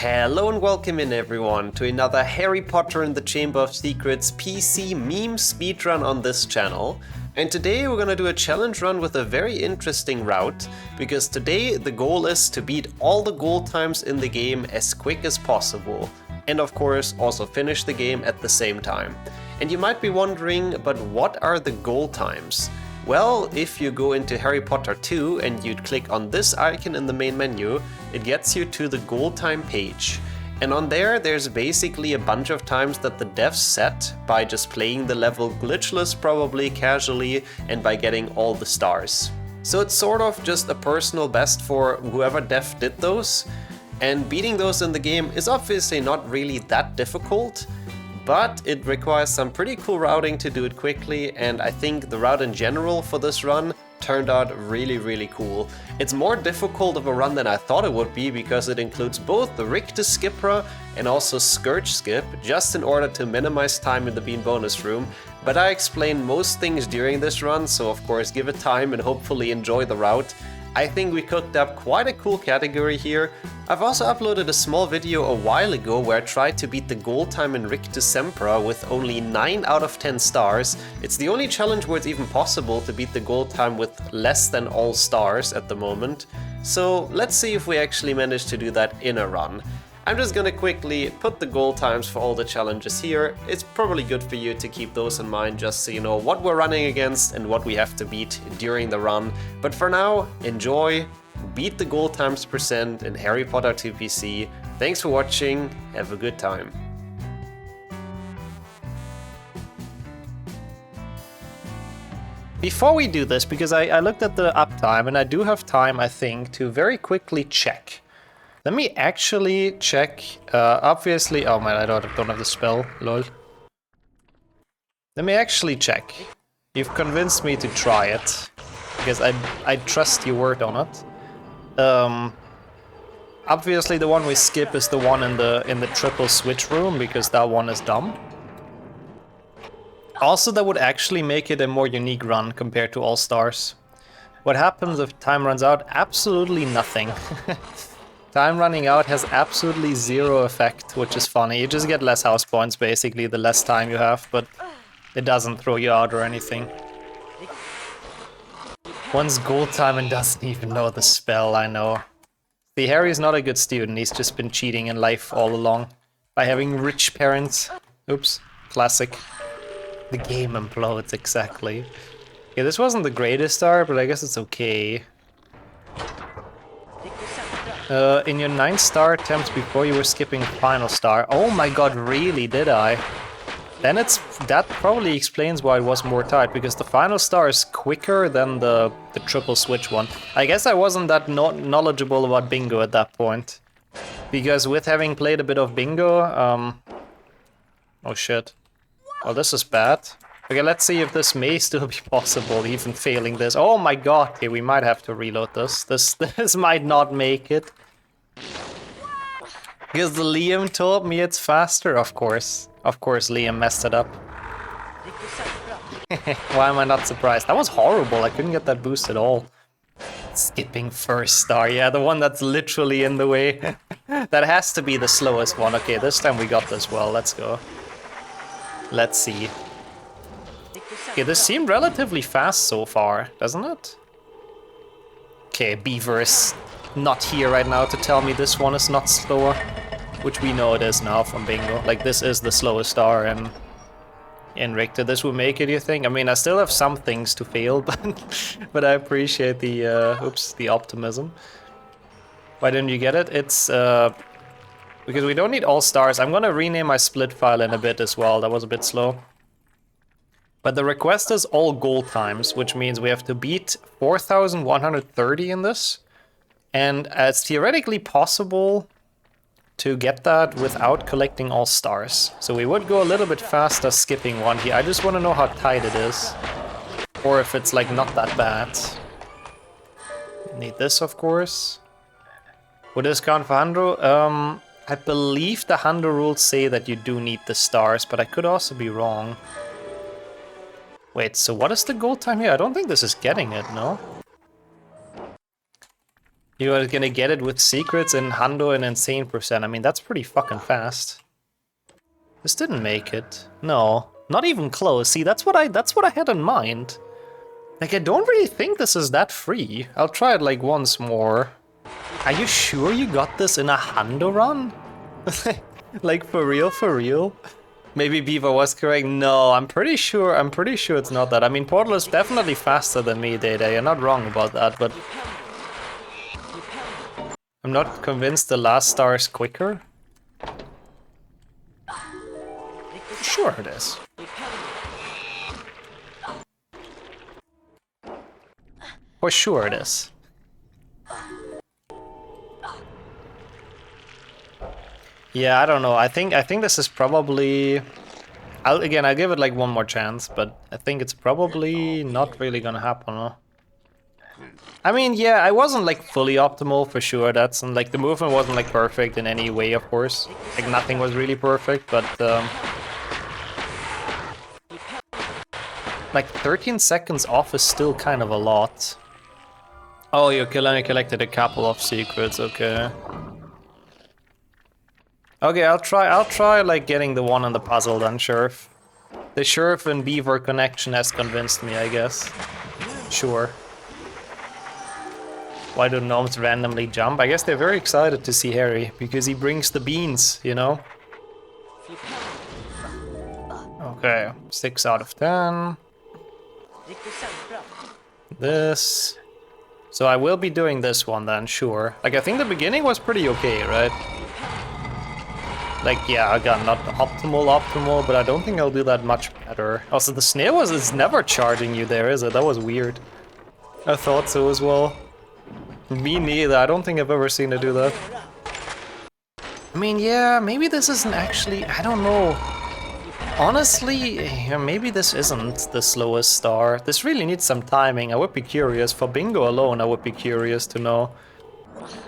Hello and welcome in everyone to another Harry Potter and the Chamber of Secrets PC meme speedrun on this channel. And today we're gonna do a challenge run with a very interesting route, because today the goal is to beat all the goal times in the game as quick as possible. And of course also finish the game at the same time. And you might be wondering, but what are the goal times? Well, if you go into Harry Potter 2 and you click on this icon in the main menu, it gets you to the goal time page. And on there's basically a bunch of times that the devs set by just playing the level glitchless, probably casually, and by getting all the stars. So it's sort of just a personal best for whoever dev did those. And beating those in the game is obviously not really that difficult, but it requires some pretty cool routing to do it quickly, and I think the route in general for this run turned out really cool. It's more difficult of a run than I thought it would be, because it includes both the Rictus Skipper and also Scourge Skip, just in order to minimize time in the Bean bonus room. But I explain most things during this run, so of course give it time and hopefully enjoy the route. I think we cooked up quite a cool category here. I've also uploaded a small video a while ago where I tried to beat the goal time in Rictus Sempra with only 9 out of 10 stars. It's the only challenge where it's even possible to beat the goal time with less than all stars at the moment. So let's see if we actually manage to do that in a run. I'm just gonna quickly put the goal times for all the challenges here. It's probably good for you to keep those in mind, just so you know what we're running against and what we have to beat during the run. But for now, enjoy, beat the goal times percent in Harry Potter 2 PC. Thanks for watching, have a good time. Before we do this, because I looked at the uptime and I do have time, I think, to very quickly check. Let me actually check, obviously, oh man, I don't have the spell, lol. Let me actually check. You've convinced me to try it, because I trust your word on it. Obviously the one we skip is the one in the triple switch room, because that one is dumb. Also, that would actually make it a more unique run compared to All Stars. What happens if time runs out? Absolutely nothing. Time running out has absolutely zero effect, which is funny. You just get less house points basically the less time you have, but it doesn't throw you out or anything. One's goal time and doesn't even know the spell, I know. See, Harry's not a good student, he's just been cheating in life all along. By having rich parents. Oops, classic. The game implodes, exactly. Yeah, this wasn't the greatest start, but I guess it's okay. In your 9-star attempts before you were skipping final star. Oh my god, really, did I? Then that probably explains why it was more tight, because the final star is quicker than the triple switch one. I guess I wasn't that knowledgeable about bingo at that point. Because with having played a bit of bingo, oh shit. Well, this is bad. Okay, let's see if this may still be possible, even failing this. Oh my god, okay, we might have to reload this. This might not make it. Because Liam told me it's faster, of course. Of course Liam messed it up. Why am I not surprised? That was horrible, I couldn't get that boost at all. Skipping first star, yeah, the one that's literally in the way. That has to be the slowest one. Okay, this time we got this well, let's go. Let's see. Okay, this seemed relatively fast so far, doesn't it? Okay, Beaver is not here right now to tell me this one is not slower. Which we know it is now from bingo. Like, this is the slowest star in Richter. This will make it, you think? I mean, I still have some things to fail, but I appreciate the, the optimism. Why didn't you get it? It's, because we don't need all stars. I'm gonna rename my split file in a bit as well. That was a bit slow. But the request is all goal times, which means we have to beat 4,130 in this. And it's theoretically possible to get that without collecting all stars. So we would go a little bit faster skipping one here. I just want to know how tight it is. Or if it's like not that bad. Need this, of course. Would this count for Handro? I believe the Handro rules say that you do need the stars, but I could also be wrong. Wait, so what is the goal time here? I don't think this is getting it, no? You're gonna get it with secrets and Hundo and insane percent. I mean, that's pretty fucking fast. This didn't make it. No, not even close. See, that's what I had in mind. Like, I don't really think this is that free. I'll try it like once more. Are you sure you got this in a Hundo run? Like, for real, for real? Maybe Beaver was correct. No, I'm pretty sure it's not that. I mean, Portal is definitely faster than me, Data. You're not wrong about that, but I'm not convinced the last star is quicker. Sure it is. For sure it is. Yeah, I don't know. I think this is probably... I'll give it like one more chance, but I think it's probably not really gonna happen, huh? I mean, yeah, I wasn't like fully optimal for sure. That's and like the movement wasn't like perfect in any way, of course. Like nothing was really perfect, but like 13 seconds off is still kind of a lot. Oh, you only collected a couple of secrets, okay. Okay, I'll try like getting the one on the puzzle then, Sheriff. The Sheriff and Beaver connection has convinced me, I guess. Sure. Why do gnomes randomly jump? I guess they're very excited to see Harry, because he brings the beans, you know? Okay, 6 out of 10. This. So I will be doing this one then, sure. Like, I think the beginning was pretty okay, right? Like, yeah, again, not optimal, but I don't think I'll do that much better. Also, the snail is never charging you there, is it? That was weird. I thought so as well. Me neither, I don't think I've ever seen it do that. I mean, yeah, maybe this isn't actually, I don't know. Honestly, maybe this isn't the slowest star. This really needs some timing, I would be curious. For bingo alone, I would be curious to know.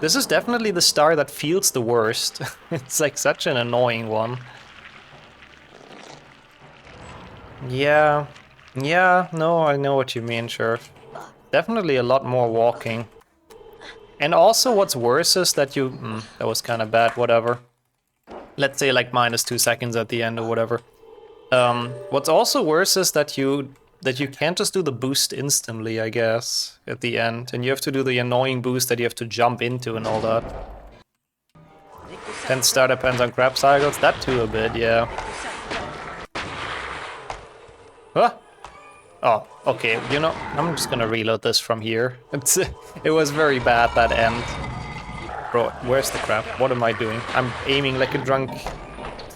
This is definitely the star that feels the worst. It's like such an annoying one. Yeah, no, I know what you mean, Sheriff. Definitely a lot more walking. And also what's worse is that you... that was kind of bad, whatever. Let's say like -2 seconds at the end or whatever. What's also worse is that you can't just do the boost instantly, I guess, at the end. And you have to do the annoying boost that you have to jump into and all that. 10 star depends on crab cycles, that too a bit, yeah. Huh? Oh, okay, you know, I'm just gonna reload this from here. It was very bad, that end. Bro, where's the crab? What am I doing? I'm aiming like a drunk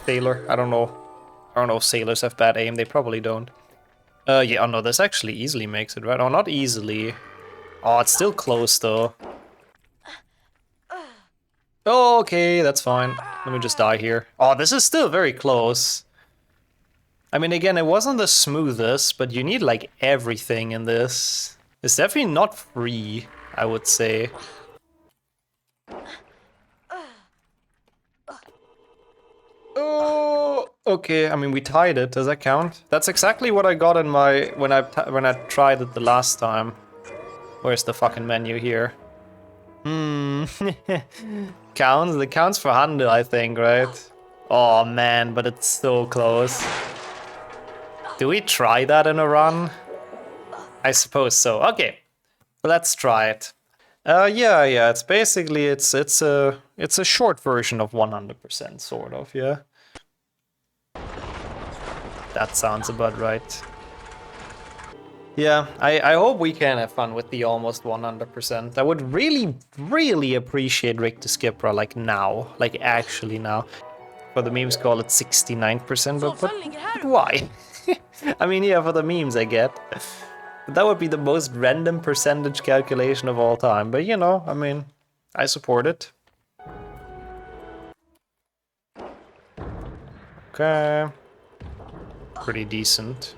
sailor. I don't know if sailors have bad aim, they probably don't. Yeah, oh no, this actually easily makes it, right? Oh, not easily. Oh, it's still close, though. Oh, okay, that's fine. Let me just die here. Oh, this is still very close. I mean, again, it wasn't the smoothest, but you need, like, everything in this. It's definitely not free, I would say. Oh, okay. I mean, we tied it. Does that count? That's exactly what I got in my when I tried it the last time. Where's the fucking menu here? Counts. It counts for Hundo, I think, right? Oh man, but it's so close. Do we try that in a run? I suppose so. Okay, let's try it. Yeah. It's basically it's a short version of 100%, sort of. Yeah. That sounds about right. Yeah, I hope we can have fun with the almost 100%. I would really appreciate Rick to Skipra, like now, like actually now. For the memes call it 69%, but why? I mean, yeah, for the memes I get. But that would be the most random percentage calculation of all time. But you know, I mean, I support it. Okay. Pretty decent.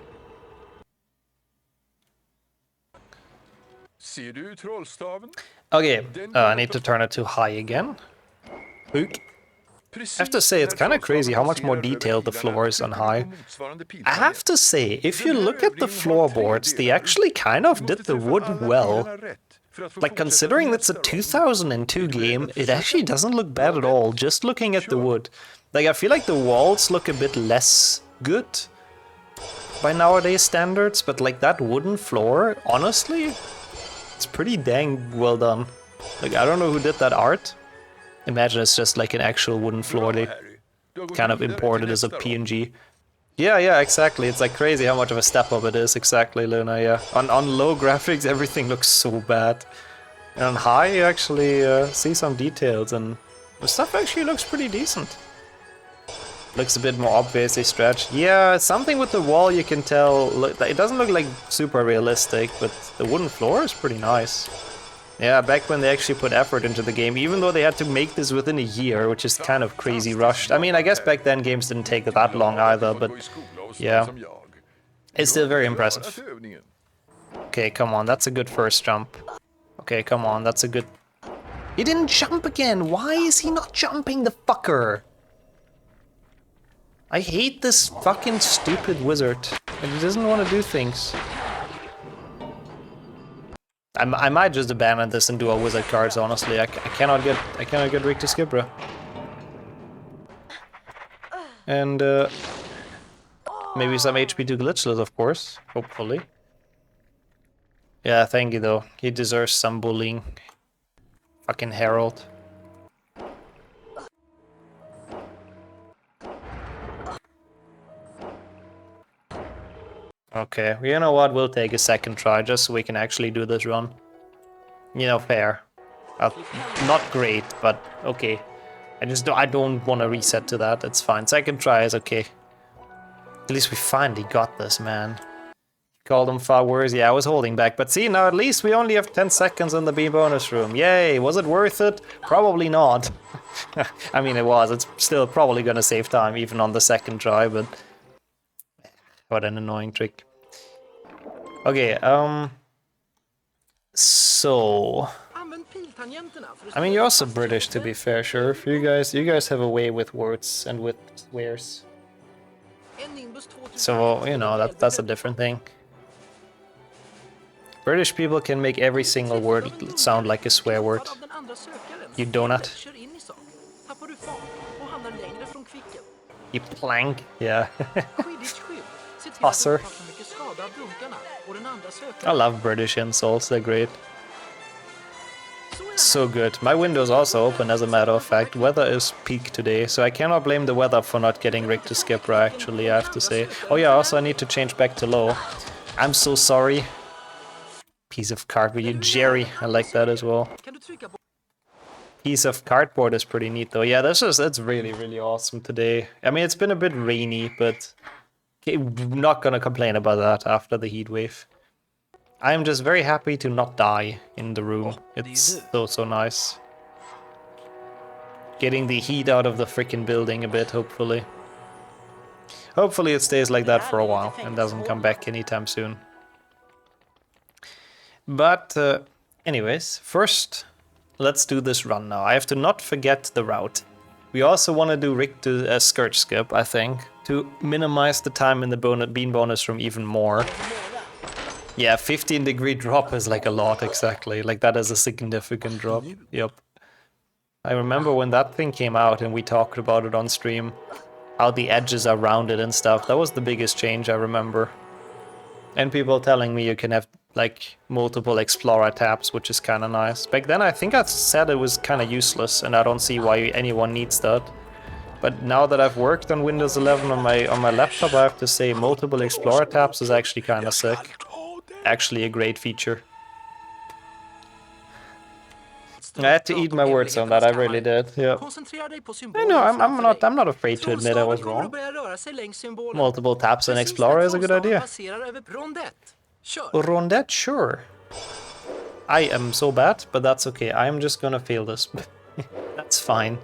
Okay, I need to turn it to high again. Ook. I have to say, it's kind of crazy how much more detailed the floor is on high. I have to say, if you look at the floorboards, they actually kind of did the wood well. Like, considering it's a 2002 game, it actually doesn't look bad at all, just looking at the wood. Like, I feel like the walls look a bit less good by nowadays standards, but like that wooden floor, honestly, it's pretty dang well done. Like, I don't know who did that art. Imagine it's just like an actual wooden floor they kind of imported as a PNG. Yeah, exactly. It's like crazy how much of a step up it is. Exactly, Luna, yeah. On low graphics, everything looks so bad. And on high, you actually see some details, and the stuff actually looks pretty decent. Looks a bit more obviously stretched. Yeah, something with the wall you can tell. It doesn't look like super realistic, but the wooden floor is pretty nice. Yeah, back when they actually put effort into the game, even though they had to make this within a year, which is kind of crazy rushed. I mean, I guess back then games didn't take that long either, but yeah. It's still very impressive. Okay, come on, that's a good first jump. Okay, come on, that's a good... He didn't jump again! Why is he not jumping, the fucker? I hate this fucking stupid wizard. And he doesn't want to do things. I might just abandon this and do a wizard cards, honestly. I cannot get Rick to skip, bro. And maybe some HP to glitchless, of course. Hopefully. Yeah, thank you though. He deserves some bullying. Fucking Herald. Okay, you know what? We'll take a second try just so we can actually do this run. You know, fair. Not great, but okay. I don't want to reset to that. It's fine. Second try is okay. At least we finally got this, man. Called them far worse. Yeah, I was holding back. But see, now at least we only have 10 seconds in the B bonus room. Yay! Was it worth it? Probably not. I mean, it was. It's still probably gonna save time even on the second try, but... What an annoying trick. Okay, so... I mean, you're also British, to be fair, sure. You guys have a way with words and with swears. So, you know, that's a different thing. British people can make every single word sound like a swear word. You donut. You plank, yeah. Tosser. I love British insults, they're great. So good. My window's also open, as a matter of fact. Weather is peak today, so I cannot blame the weather for not getting Rick to skip, actually, I have to say. Oh yeah, also I need to change back to low. I'm so sorry. Piece of cardboard, you Jerry. I like that as well. Piece of cardboard is pretty neat though. Yeah, it's really, really awesome today. I mean, it's been a bit rainy, but I'm not gonna complain about that after the heat wave. I'm just very happy to not die in the room. It's so nice. Getting the heat out of the freaking building a bit, hopefully. Hopefully it stays like that for a while and doesn't come back anytime soon. But anyways, first let's do this run now. I have to not forget the route. We also want to do Rick to skirt skip, I think, to minimize the time in the bean bonus room even more. Yeah, 15-degree drop is like a lot, exactly. Like, that is a significant drop. Yep. I remember when that thing came out and we talked about it on stream, how the edges are rounded and stuff. That was the biggest change I remember. And people telling me you can have, like, multiple Explorer tabs, which is kind of nice. Back then I think I said it was kind of useless, and I don't see why anyone needs that. But now that I've worked on Windows 11 on my laptop, I have to say multiple Explorer tabs is actually kind of sick. Actually a great feature. I had to eat my words on that, I really did, yeah. I know, I'm not afraid to admit I was wrong. Multiple tabs in Explorer is a good idea. Rondette, sure. I am so bad, but that's okay. I'm just gonna fail this. That's fine.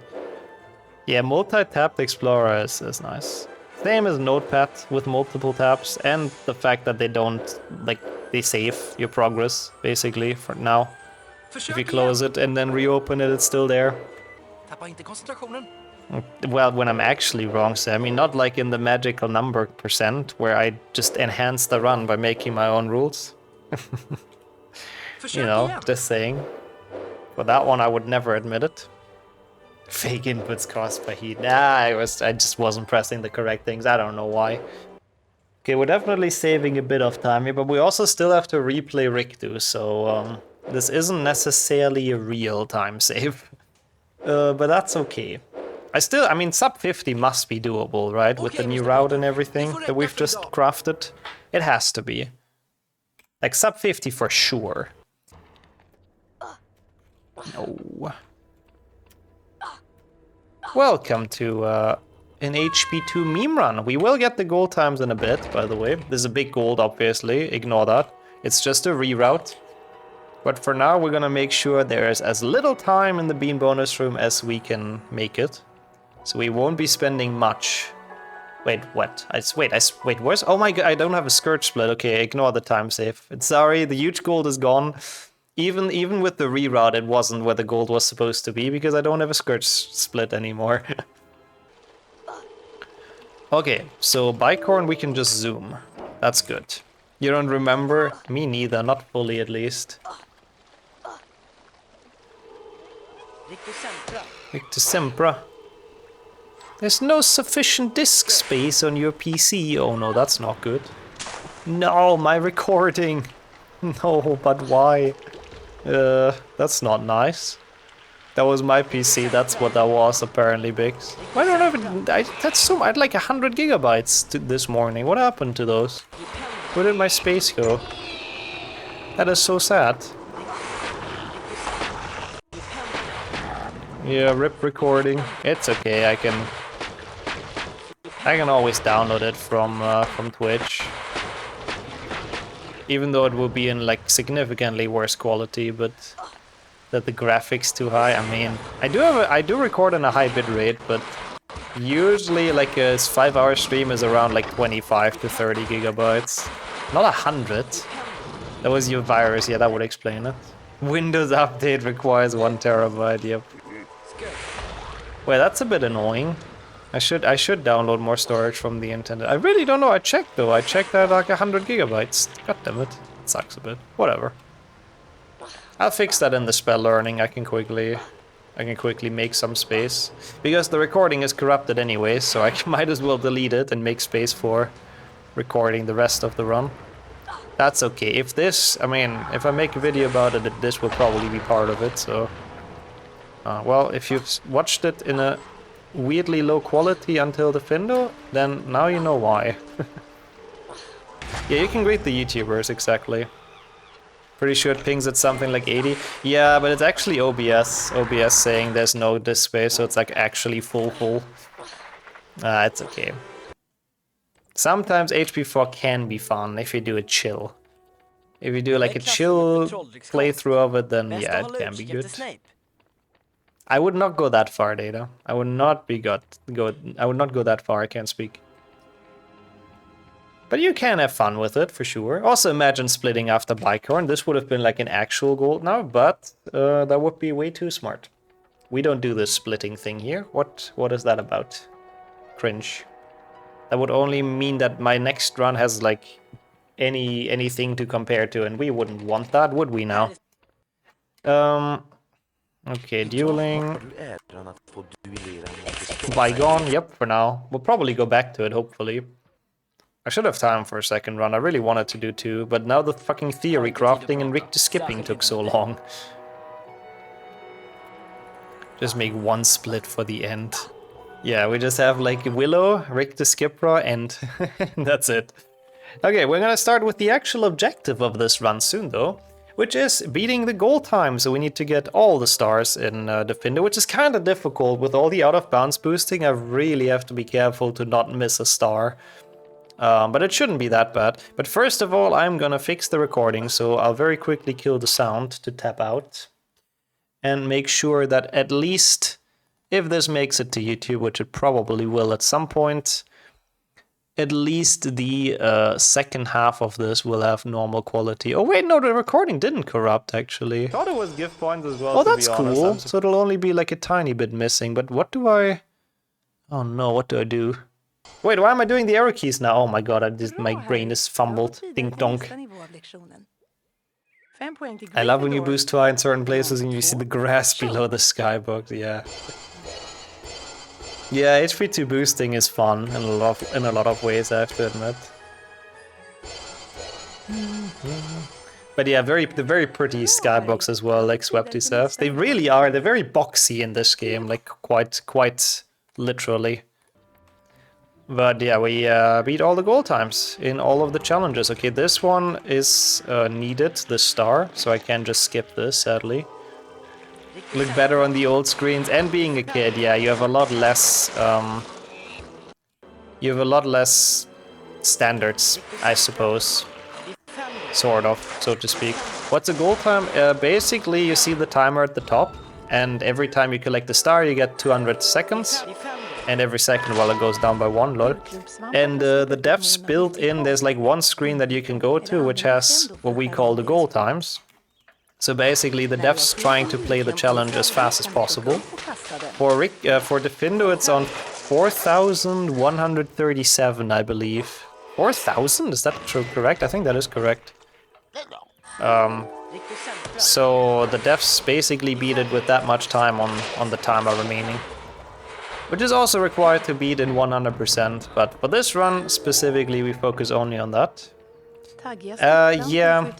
Yeah, multi-tabbed Explorer is nice. Same as Notepad with multiple tabs, and the fact that they don't, like, they save your progress, basically, for now. If you close it and then reopen it, it's still there. Well, when I'm actually wrong, so I mean, not like in the magical number %, where I just enhance the run by making my own rules. You know, just saying. For that one, I would never admit it. Fake inputs caused by heat. Nah, I just wasn't pressing the correct things. I don't know why. Okay, we're definitely saving a bit of time here, but we also still have to replay Rikdu, so this isn't necessarily a real time save. But that's okay. I mean, sub 50 must be doable, right? With the new route and everything that we've just crafted. It has to be. Like, sub 50 for sure. No. Welcome to an HP2 meme run. We will get the gold times in a bit, by the way. There's a big gold, obviously. Ignore that. It's just a reroute. But for now, we're gonna make sure there's as little time in the bean bonus room as we can make it. So we won't be spending much. Wait, what? Wait, where's... Oh my god, I don't have a scourge split. Okay, ignore the time save. Sorry, the huge gold is gone. Even with the reroute, it wasn't where the gold was supposed to be, because I don't have a scourge split anymore. Okay, so bicorn we can just zoom. That's good. You don't remember? Me neither, not fully at least. Victor Sempra. There's no sufficient disk space on your PC. Oh no, that's not good. No, my recording. No, but why? That's not nice. That was my PC, that's what that was apparently, Bix. Why don't I have I had like 100 gigabytes this morning. What happened to those? Where did my space go? That is so sad. Yeah, rip recording. It's okay, I can always download it from Twitch. Even though it will be in like significantly worse quality, but that the graphics too high. I mean, I do record on a high bit rate, but usually like a 5-hour stream is around like 25 to 30 gigabytes, not 100. That was your virus. Yeah, that would explain it. Windows update requires 1 terabyte. Yep. Wait, that's a bit annoying. I should download more storage from the internet. I really don't know. I checked though. I checked at like 100 gigabytes. God damn it. It sucks a bit. Whatever. I'll fix that in the spell learning. I can quickly make some space, because the recording is corrupted anyway, so I might as well delete it and make space for recording the rest of the run. That's okay. If I make a video about it, this will probably be part of it. So, well, if you've watched it in a weirdly low quality until the Findo, then now you know why. Yeah, you can greet the YouTubers, exactly. Pretty sure it pings at something like 80. Yeah, but it's actually OBS. OBS saying there's no disk space, so it's like actually full. It's okay. Sometimes HP4 can be fun if you do a chill. If you do like a chill playthrough of it, then yeah, it can be good. I would not go that far, Data. I would not go that far, I can't speak. But you can have fun with it, for sure. Also, imagine splitting after bicorn. This would have been like an actual gold now, but that would be way too smart. We don't do this splitting thing here. What is that about? Cringe. That would only mean that my next run has like anything to compare to, and we wouldn't want that, would we now? Okay, dueling. Bygone, yep, for now. We'll probably go back to it, hopefully. I should have time for a second run. I really wanted to do 2, but now the fucking theory crafting and Richter skipping took so long. Just make 1 split for the end. Yeah, we just have like Willow, Richter Skipra, and that's it. Okay, we're gonna start with the actual objective of this run soon though, which is beating the goal time. So we need to get all the stars in Defender, which is kind of difficult with all the out of bounds boosting. I really have to be careful to not miss a star. But it shouldn't be that bad. But first of all, I'm gonna fix the recording, so I'll very quickly kill the sound to tap out. And make sure that at least, if this makes it to YouTube, which it probably will at some point, at least the second half of this will have normal quality. Oh wait, no, the recording didn't corrupt, actually. Thought it was gift points as well. Oh, that's cool. So it'll only be like a tiny bit missing, but what do I... Oh no, what do I do? Wait, why am I doing the arrow keys now? Oh my god, my brain is fumbled. Dink donk. I love when you boost too high in certain places and you see the grass below the skybox, yeah. Yeah, HP2 boosting is fun in a lot of ways, I have to admit. But yeah, the very pretty skybox as well, like Swepty says. They really are, they're very boxy in this game, like quite literally. But yeah, we beat all the goal times in all of the challenges. Okay, this one is needed, the star, so I can't just skip this, sadly. Look better on the old screens, and being a kid, yeah, you have a lot less standards, I suppose. Sort of, so to speak. What's a goal time? Basically, you see the timer at the top, and every time you collect a star, you get 200 seconds. And every second, well, it goes down by 1, lol. And the devs built in, there's like one screen that you can go to, which has what we call the goal times. So basically, the devs trying to play the challenge as fast as possible. For Defindo, it's on 4,137, I believe. 4,000? Is that correct? I think that is correct. So the devs basically beat it with that much time on the timer remaining. Which is also required to beat in 100%, but for this run specifically we focus only on that. Yeah,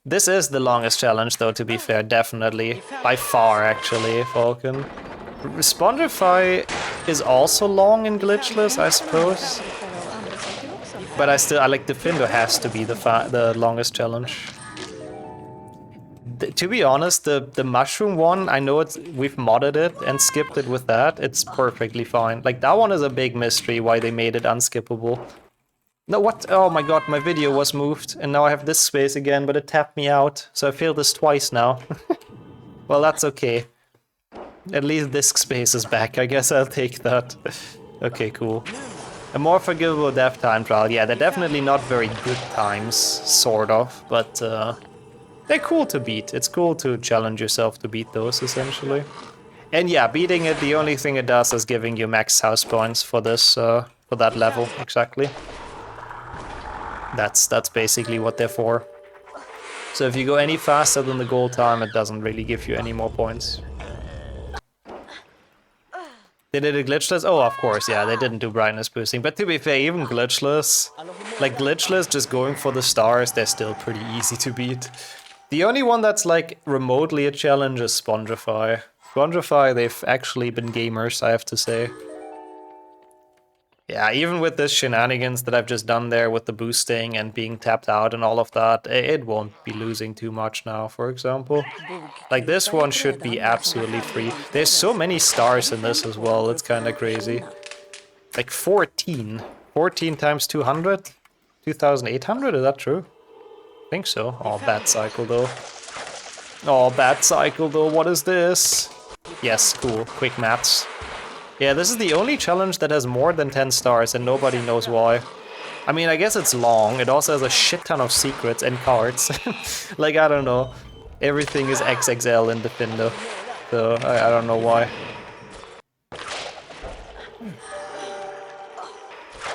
this is the longest challenge though, to be fair, definitely. By far actually, Falcon. Spongify is also long in glitchless, I suppose. But I like Defindo has to be the longest challenge. To be honest, the mushroom one, I know we've modded it and skipped it with that. It's perfectly fine. Like, that one is a big mystery why they made it unskippable. No, what? Oh my god, my video was moved, and now I have this space again, but it tapped me out, so I failed this twice now. Well, that's okay. At least disk space is back, I guess I'll take that. Okay, cool. A more forgivable death time trial. Yeah, they're definitely not very good times, sort of, but they're cool to beat. It's cool to challenge yourself to beat those, essentially. And yeah, beating it, the only thing it does is giving you max house points for this, for that level, exactly. That's basically what they're for. So if you go any faster than the goal time, it doesn't really give you any more points. They did a glitchless? Oh, of course, yeah, they didn't do brightness boosting. But to be fair, even glitchless, like glitchless, just going for the stars, they're still pretty easy to beat. The only one that's like remotely a challenge is Spongify. Spongify, they've actually been gamers, I have to say. Yeah, even with this shenanigans that I've just done there with the boosting and being tapped out and all of that, it won't be losing too much now, for example. Like, this one should be absolutely free. There's so many stars in this as well, it's kinda crazy. Like 14. 14 times 200? 2,800, is that true? I think so. Oh, bad cycle though. Oh, bad cycle though, what is this? Yes, cool, quick maths. Yeah, this is the only challenge that has more than 10 stars and nobody knows why. I mean, I guess it's long, it also has a shit ton of secrets and cards. Like, I don't know. Everything is XXL in Defindo, so I don't know why.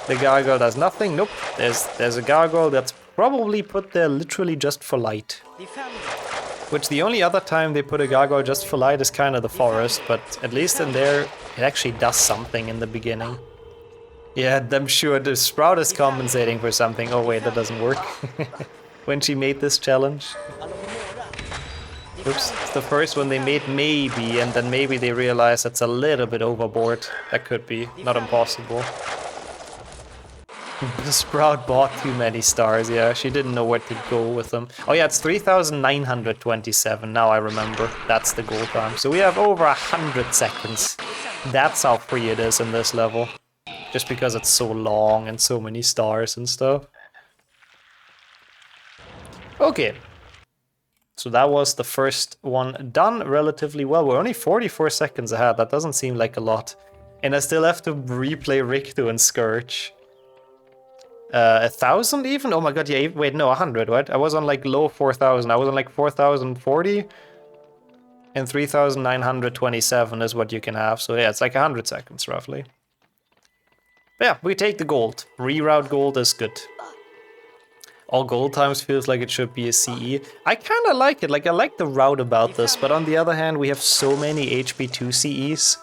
The gargoyle does nothing, nope. There's a gargoyle that's probably put there literally just for light. Which the only other time they put a gargoyle just for light is kind of the forest, but at least in there it actually does something in the beginning. Yeah, I'm sure the Sprout is compensating for something. Oh wait, that doesn't work. When she made this challenge. Oops, it's the first one they made maybe, and then maybe they realized that's a little bit overboard. That could be, not impossible. The Sprout bought too many stars, yeah, she didn't know where to go with them. Oh yeah, it's 3,927, now I remember. That's the goal time. So we have over 100 seconds. That's how free it is in this level. Just because it's so long and so many stars and stuff. Okay. So that was the first one done relatively well. We're only 44 seconds ahead, that doesn't seem like a lot. And I still have to replay Ricto and Scourge. 1,000 even? Oh my god, yeah, wait, no, 100, right? I was on like low 4,000, I was on like 4,040. And 3,927 is what you can have, so yeah, it's like 100 seconds roughly. But yeah, we take the gold. Reroute gold is good. All gold times feels like it should be a CE. I kind of like it. Like, I like the route about this, but on the other hand, we have so many HP2 CEs,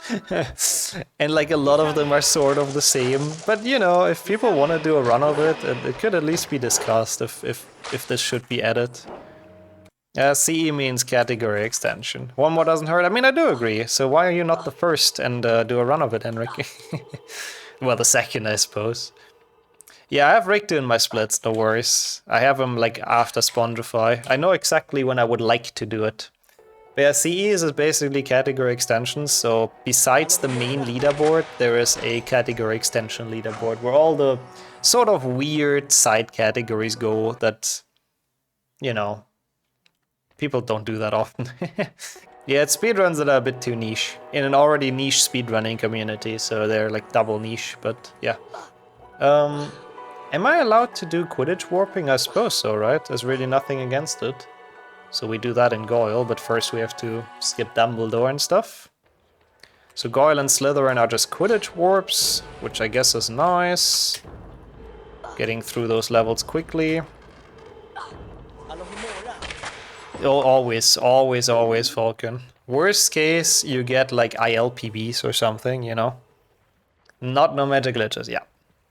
and like a lot of them are sort of the same. But you know, if people want to do a run of it, it could at least be discussed if this should be added. CE means category extension. One more doesn't hurt. I mean, I do agree. So why are you not the first and do a run of it, Henrik? Well, the second, I suppose. Yeah, I have Riktu in my splits, no worries. I have him like after Spongify. I know exactly when I would like to do it. But yeah, CE is basically category extensions, so besides the main leaderboard, there is a category extension leaderboard where all the sort of weird side categories go that, you know, people don't do that often. Yeah, it's speedruns that are a bit too niche in an already niche speedrunning community, so they're like double niche, but yeah. Am I allowed to do Quidditch warping? I suppose so, right? There's really nothing against it. So we do that in Goyle, but first we have to skip Dumbledore and stuff. So Goyle and Slytherin are just Quidditch warps, which I guess is nice. Getting through those levels quickly. Oh, always, Falcon. Worst case, you get like ILPBs or something, you know? Not no magic glitches, yeah.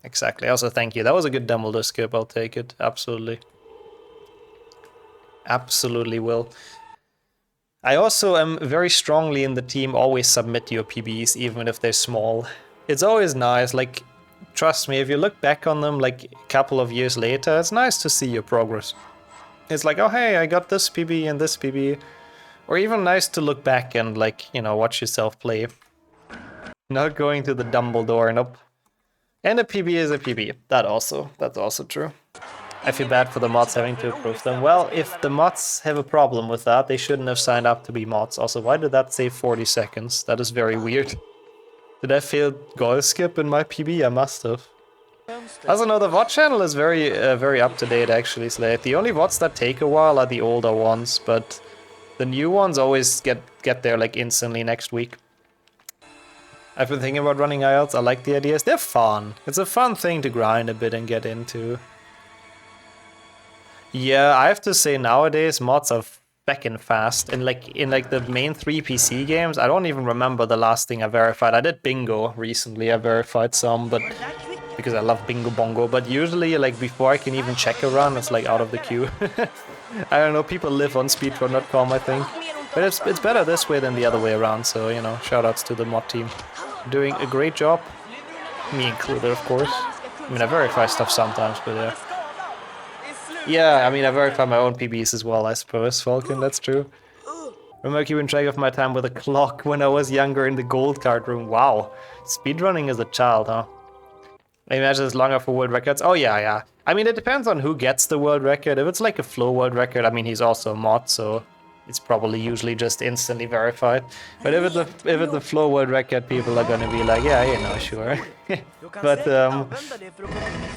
Exactly. Also, thank you. That was a good Dumbledore skip. I'll take it. Absolutely. Absolutely will. I also am very strongly in the team always submit your PBs, even if they're small. It's always nice. Like, trust me, if you look back on them like a couple of years later, it's nice to see your progress. It's like, oh hey, I got this PB and this PB. Or even nice to look back and like, you know, watch yourself play. Not going to the Dumbledore, nope. And a PB is a PB. That's also true. I feel bad for the mods having to approve them. Well, if the mods have a problem with that, they shouldn't have signed up to be mods. Also, why did that say 40 seconds? That is very weird. Did I fail goal skip in my PB? I must have. Also, no, the VOD channel is very up to date actually, Slade. The only VODs that take a while are the older ones, but the new ones always get there like instantly next week. I've been thinking about running IELTS. I like the ideas. They're fun. It's a fun thing to grind a bit and get into. Yeah, I have to say nowadays mods are feckin' fast. In like the main 3 PC games, I don't even remember the last thing I verified. I did bingo recently. I verified some, but because I love bingo bongo. But usually, like before I can even check a run, it's like out of the queue. I don't know. People live on speedrun.com, I think. But it's better this way than the other way around. So you know, shoutouts to the mod team, doing a great job. Me included, of course. I mean, I verify stuff sometimes, but yeah. Yeah, I mean, I verify my own PBs as well, I suppose, Falcon, that's true. Remember keeping track of my time with a clock when I was younger in the gold card room. Wow. Speedrunning as a child, huh? I imagine it's longer for world records. Oh, yeah. I mean, it depends on who gets the world record. If it's like a Flow world record, I mean, he's also a mod, so it's probably usually just instantly verified. But if it's a Flow world record, people are gonna be like, yeah, you know, sure. But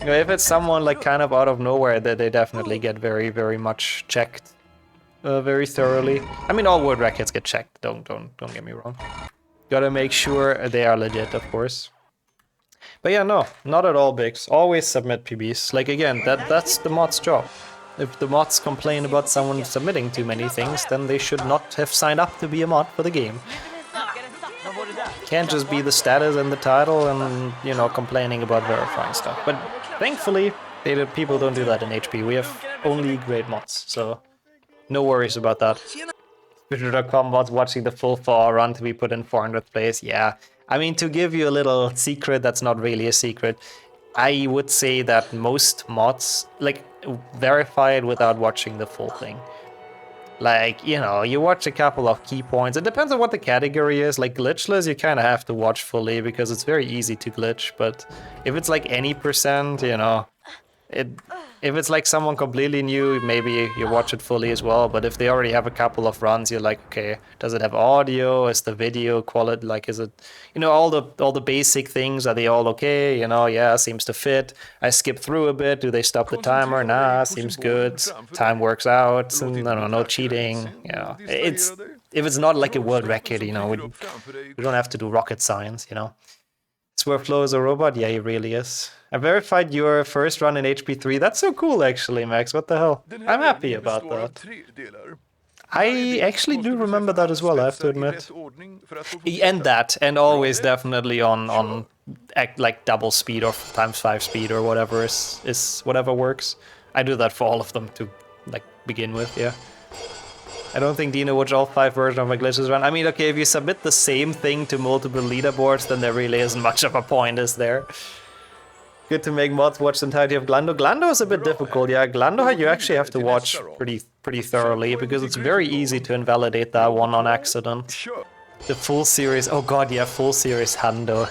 if it's someone like kind of out of nowhere, they definitely get very much checked, very thoroughly. I mean, all world records get checked. Don't get me wrong. Gotta make sure they are legit, of course. But yeah, no, not at all, Biggs. Always submit PBs. Like again, that's the mod's job. If the mods complain about someone submitting too many things, then they should not have signed up to be a mod for the game. Can't just be the status and the title and, you know, complaining about verifying stuff. But thankfully, people don't do that in HP. We have only great mods, so no worries about that. Twitter.com mods watching the full 4-hour run to be put in 400th place. Yeah, I mean, to give you a little secret that's not really a secret, I would say that most mods, like, verify it without watching the full thing. Like, you know, you watch a couple of key points. It depends on what the category is. Like glitchless, you kind of have to watch fully because it's very easy to glitch. But if it's like any percent, you know, if it's like someone completely new, maybe you watch it fully as well. But if they already have a couple of runs, you're like, okay, does it have audio? Is the video quality, like, is it, you know, all the basic things, are they all okay? You know, yeah, seems to fit. I skip through a bit. Do they stop the timer? Nah, seems good. Time works out. No cheating. You know, if it's not like a world record, you know, we don't have to do rocket science, you know. Swear Flo is a robot? Yeah, he really is. I verified your first run in HP3. That's so cool, actually, Max. What the hell? I'm happy about that. I actually do remember that as well, I have to admit. And that, and always definitely on like double speed or ×5 speed or whatever is whatever works. I do that for all of them to like begin with, yeah. I don't think Dino watched all 5 versions of my glitches run. I mean, okay, if you submit the same thing to multiple leaderboards, then there really isn't much of a point, is there? Good to make mods watch the entirety of Glando. Glando is a bit difficult, yeah. Glando you actually have to watch pretty thoroughly, because it's very easy to invalidate that one on accident. The full series, oh god, yeah, full series Hando.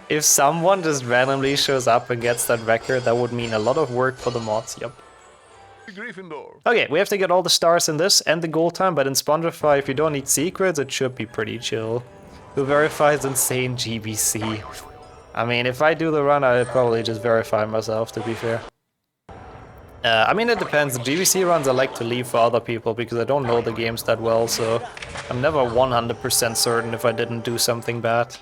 If someone just randomly shows up and gets that record, that would mean a lot of work for the mods, yep. Okay, we have to get all the stars in this and the gold time, but in Spongify, if you don't need secrets, it should be pretty chill. Who verifies insane GBC? I mean, if I do the run, I'd probably just verify myself, to be fair. I mean, it depends. The GBC runs I like to leave for other people, because I don't know the games that well, so I'm never 100% certain if I didn't do something bad.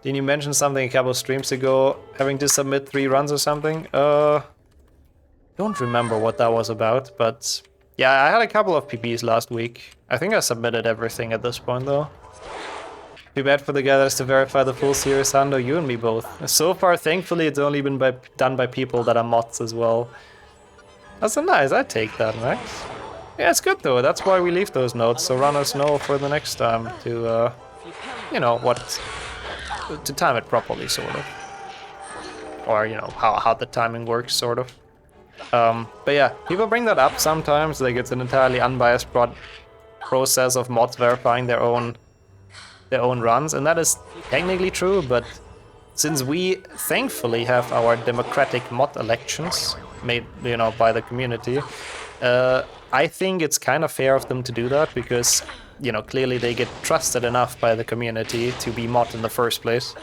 Didn't you mention something a couple of streams ago, having to submit 3 runs or something? Don't remember what that was about, but yeah, I had a couple of PBs last week. I think I submitted everything at this point, though. Too bad for the guy that has to verify the full series, Hando, you and me both. So far, thankfully, it's only been done by people that are mods as well. That's a nice, I take that, Max. Yeah, it's good though, that's why we leave those notes, so runners know for the next time to, you know, to time it properly, sort of. Or, you know, how the timing works, sort of. But yeah, people bring that up sometimes, like it's an entirely unbiased process of mods verifying their own runs, and that is technically true, but since we thankfully have our democratic mod elections made, you know, by the community, I think it's kind of fair of them to do that, because, you know, clearly they get trusted enough by the community to be mod in the first place.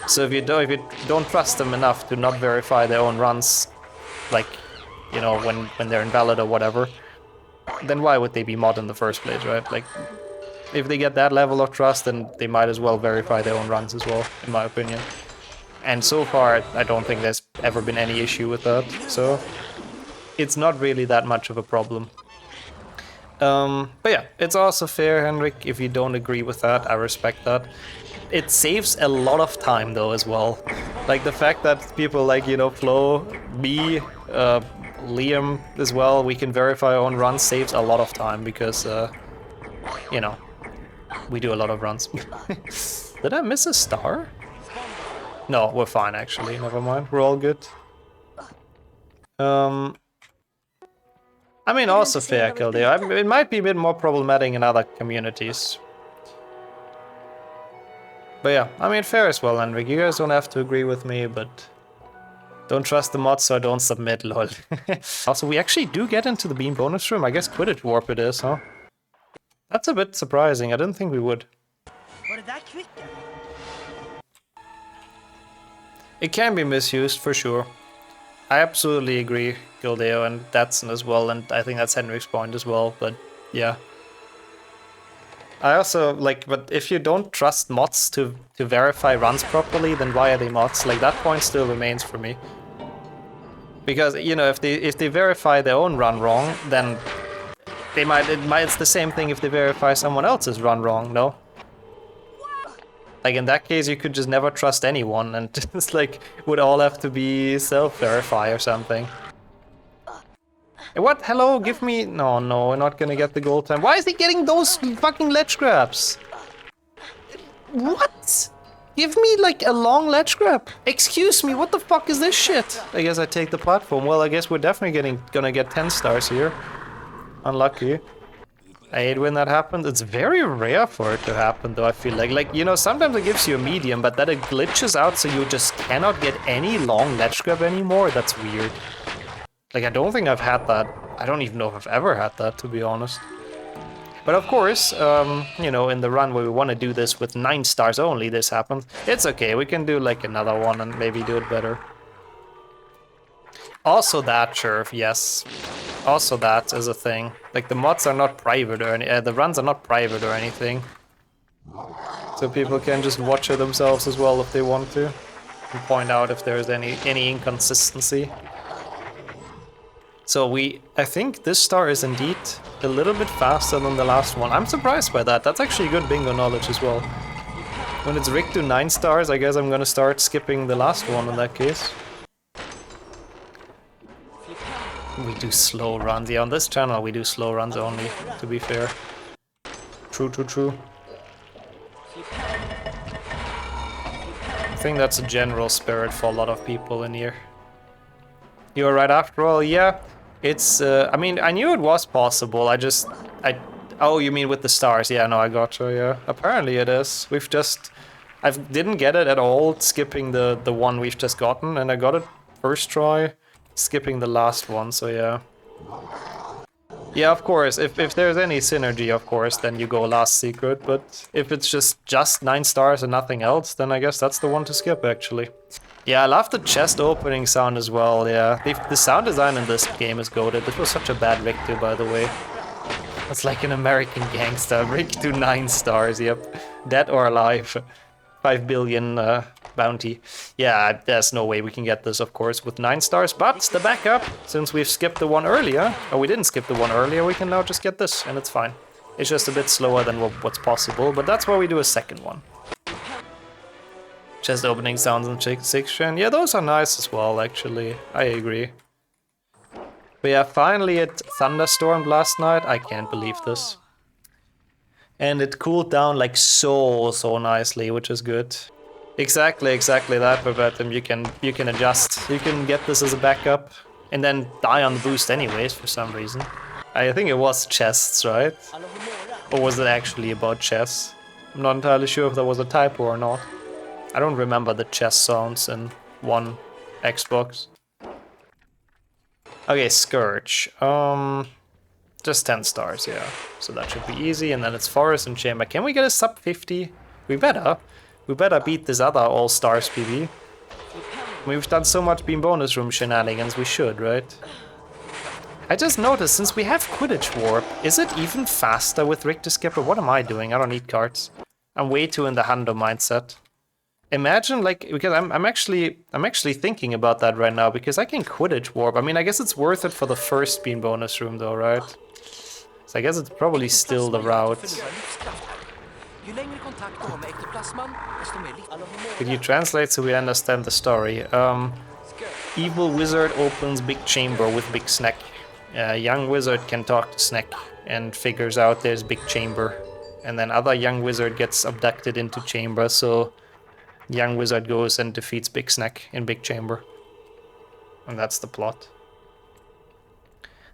So if you don't trust them enough to not verify their own runs, like, you know, when they're invalid or whatever, then why would they be mod in the first place, right? Like, if they get that level of trust, then they might as well verify their own runs as well, in my opinion. And so far, I don't think there's ever been any issue with that, so it's not really that much of a problem. But yeah, it's also fair, Henrik, if you don't agree with that, I respect that. It saves a lot of time, though, as well. Like, the fact that people like, you know, Flo, me, Liam as well, we can verify our own runs saves a lot of time, because, you know, we do a lot of runs. Did I miss a star? No, we're fine, actually. Never mind. We're all good. I mean, also fair, Kildeo. It might be a bit more problematic in other communities. But yeah, I mean, fair as well, Henrik. You guys don't have to agree with me, but don't trust the mods, so I don't submit, lol. Also, we actually do get into the Beam bonus room. I guess Quidditch Warp it is, huh? That's a bit surprising. I didn't think we would. It can be misused, for sure. I absolutely agree, Gildeo, and Datsun as well, and I think that's Henrik's point as well, but yeah. I also, like, but if you don't trust mods to verify runs properly, then why are they mods? Like, that point still remains for me. Because, you know, if they verify their own run wrong, then it's the same thing if they verify someone else's run wrong, no? Like, in that case, you could just never trust anyone, and just, like, would all have to be self-verify or something. What? Hello? Give me... No, we're not gonna get the gold time. Why is he getting those fucking ledge grabs? What? Give me, like, a long ledge grab. Excuse me, what the fuck is this shit? I guess I take the platform. Well, I guess we're definitely gonna get 10 stars here. Unlucky. I hate when that happens. It's very rare for it to happen, though, I feel like. Like, you know, sometimes it gives you a medium, but then it glitches out so you just cannot get any long ledge grab anymore. That's weird. Like, I don't think I've had that. I don't even know if I've ever had that, to be honest. But of course, you know, in the run where we want to do this with 9 stars only, this happens. It's okay, we can do, like, another one and maybe do it better. Also that, Sheriff, yes. Also that is a thing. Like, the mods are not private or any, the runs are not private or anything. So people can just watch it themselves as well if they want to. And point out if there's any inconsistency. So I think this star is indeed a little bit faster than the last one. I'm surprised by that. That's actually good bingo knowledge as well. When it's rigged to 9 stars, I guess I'm gonna start skipping the last one in that case. We do slow runs. Yeah, on this channel we do slow runs only, to be fair. True. I think that's a general spirit for a lot of people in here. You're right after all, yeah. It's, I mean, I knew it was possible, oh, you mean with the stars? Yeah, no, I gotcha, yeah. Apparently it is. I didn't get it at all, skipping the one we've just gotten, and I got it first try, skipping the last one, so yeah. Yeah, of course, if there's any synergy, of course, then you go last secret, but if it's just 9 stars and nothing else, then I guess that's the one to skip, actually. Yeah, I love the chest opening sound as well, yeah. The sound design in this game is goated. This was such a bad rig too, by the way. It's like an American gangster, rig to 9 stars, yep. Dead or alive. 5 billion bounty. Yeah, there's no way we can get this, of course, with 9 stars, but the backup, since we've skipped the one earlier, or we didn't skip the one earlier, we can now just get this, and it's fine. It's just a bit slower than what's possible, but that's why we do a second one. Chest opening sounds in 6th gen. Yeah, those are nice as well, actually. I agree. But yeah, finally it thunderstormed last night. I can't believe this. And it cooled down like so nicely, which is good. Exactly that, Verbatim. You can adjust. You can get this as a backup and then die on the boost anyways for some reason. I think it was chests, right? Or was it actually about chests? I'm not entirely sure if there was a typo or not. I don't remember the chest sounds in one Xbox. Okay, Scourge. Just 10 stars, yeah. So that should be easy, and then it's Forest and Chamber. Can we get a sub 50? We better. We better beat this other all-stars PB. We've done so much Beam Bonus Room shenanigans, we should, right? I just noticed, since we have Quidditch Warp, is it even faster with Richter Skipper? What am I doing? I don't need cards. I'm way too in the Hando mindset. Imagine, like, because I'm actually thinking about that right now, because I can Quidditch Warp. I mean, I guess it's worth it for the first Beam Bonus Room though, right? So I guess it's probably still the route. Could you translate so we understand the story? Evil wizard opens big chamber with big snack. Young wizard can talk to snack and figures out there's big chamber. And then other young wizard gets abducted into chamber, so young wizard goes and defeats Big Snack in Big Chamber. And that's the plot.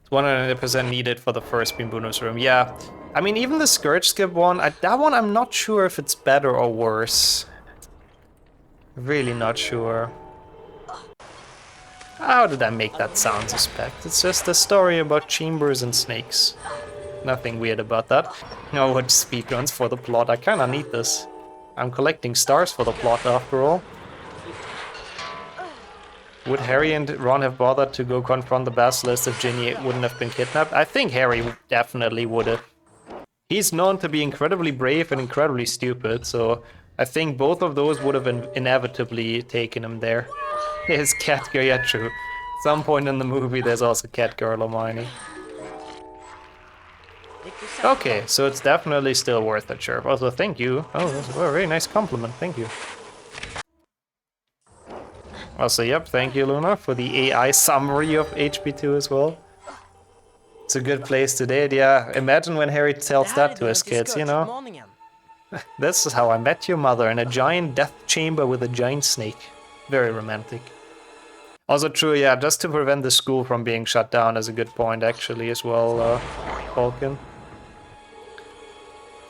It's 100% needed for the first Beam Bonus Room. Yeah, I mean, even the Scourge Skip one, that one I'm not sure if it's better or worse. Really not sure. How did I make that sound suspect? It's just a story about chambers and snakes. Nothing weird about that. No, what speedruns for the plot? I kinda need this. I'm collecting stars for the plot after all. Would Harry and Ron have bothered to go confront the Basilisk if Ginny wouldn't have been kidnapped? I think Harry definitely would have. He's known to be incredibly brave and incredibly stupid, so I think both of those would have inevitably taken him there. There's Catgirl, yeah, true. At some point in the movie there's also Catgirl Hermione. Okay, so it's definitely still worth it, sure. Also, thank you. Oh, that's a very nice compliment, thank you. Also, yep, thank you, Luna, for the AI summary of HP2 as well. It's a good place to date, yeah. Imagine when Harry tells that to his kids, you know? This is how I met your mother, in a giant death chamber with a giant snake. Very romantic. Also true, yeah, just to prevent the school from being shut down is a good point, actually, as well, Falcon.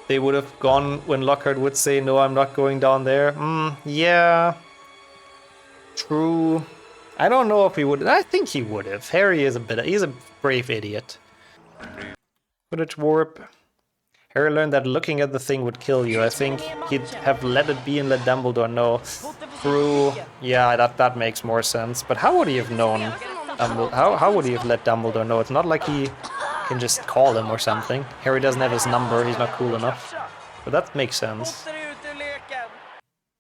They would have gone when Lockhart would say, no, I'm not going down there. Yeah. True. I don't know if he would. I think he would have. Harry is he's a brave idiot. Quidditch Warp. Harry learned that looking at the thing would kill you. I think he'd have let it be and let Dumbledore know. True. Yeah, that makes more sense. But how would he have known? How would he have let Dumbledore know? It's not like he can just call him or something. Harry doesn't have his number, he's not cool enough. But that makes sense.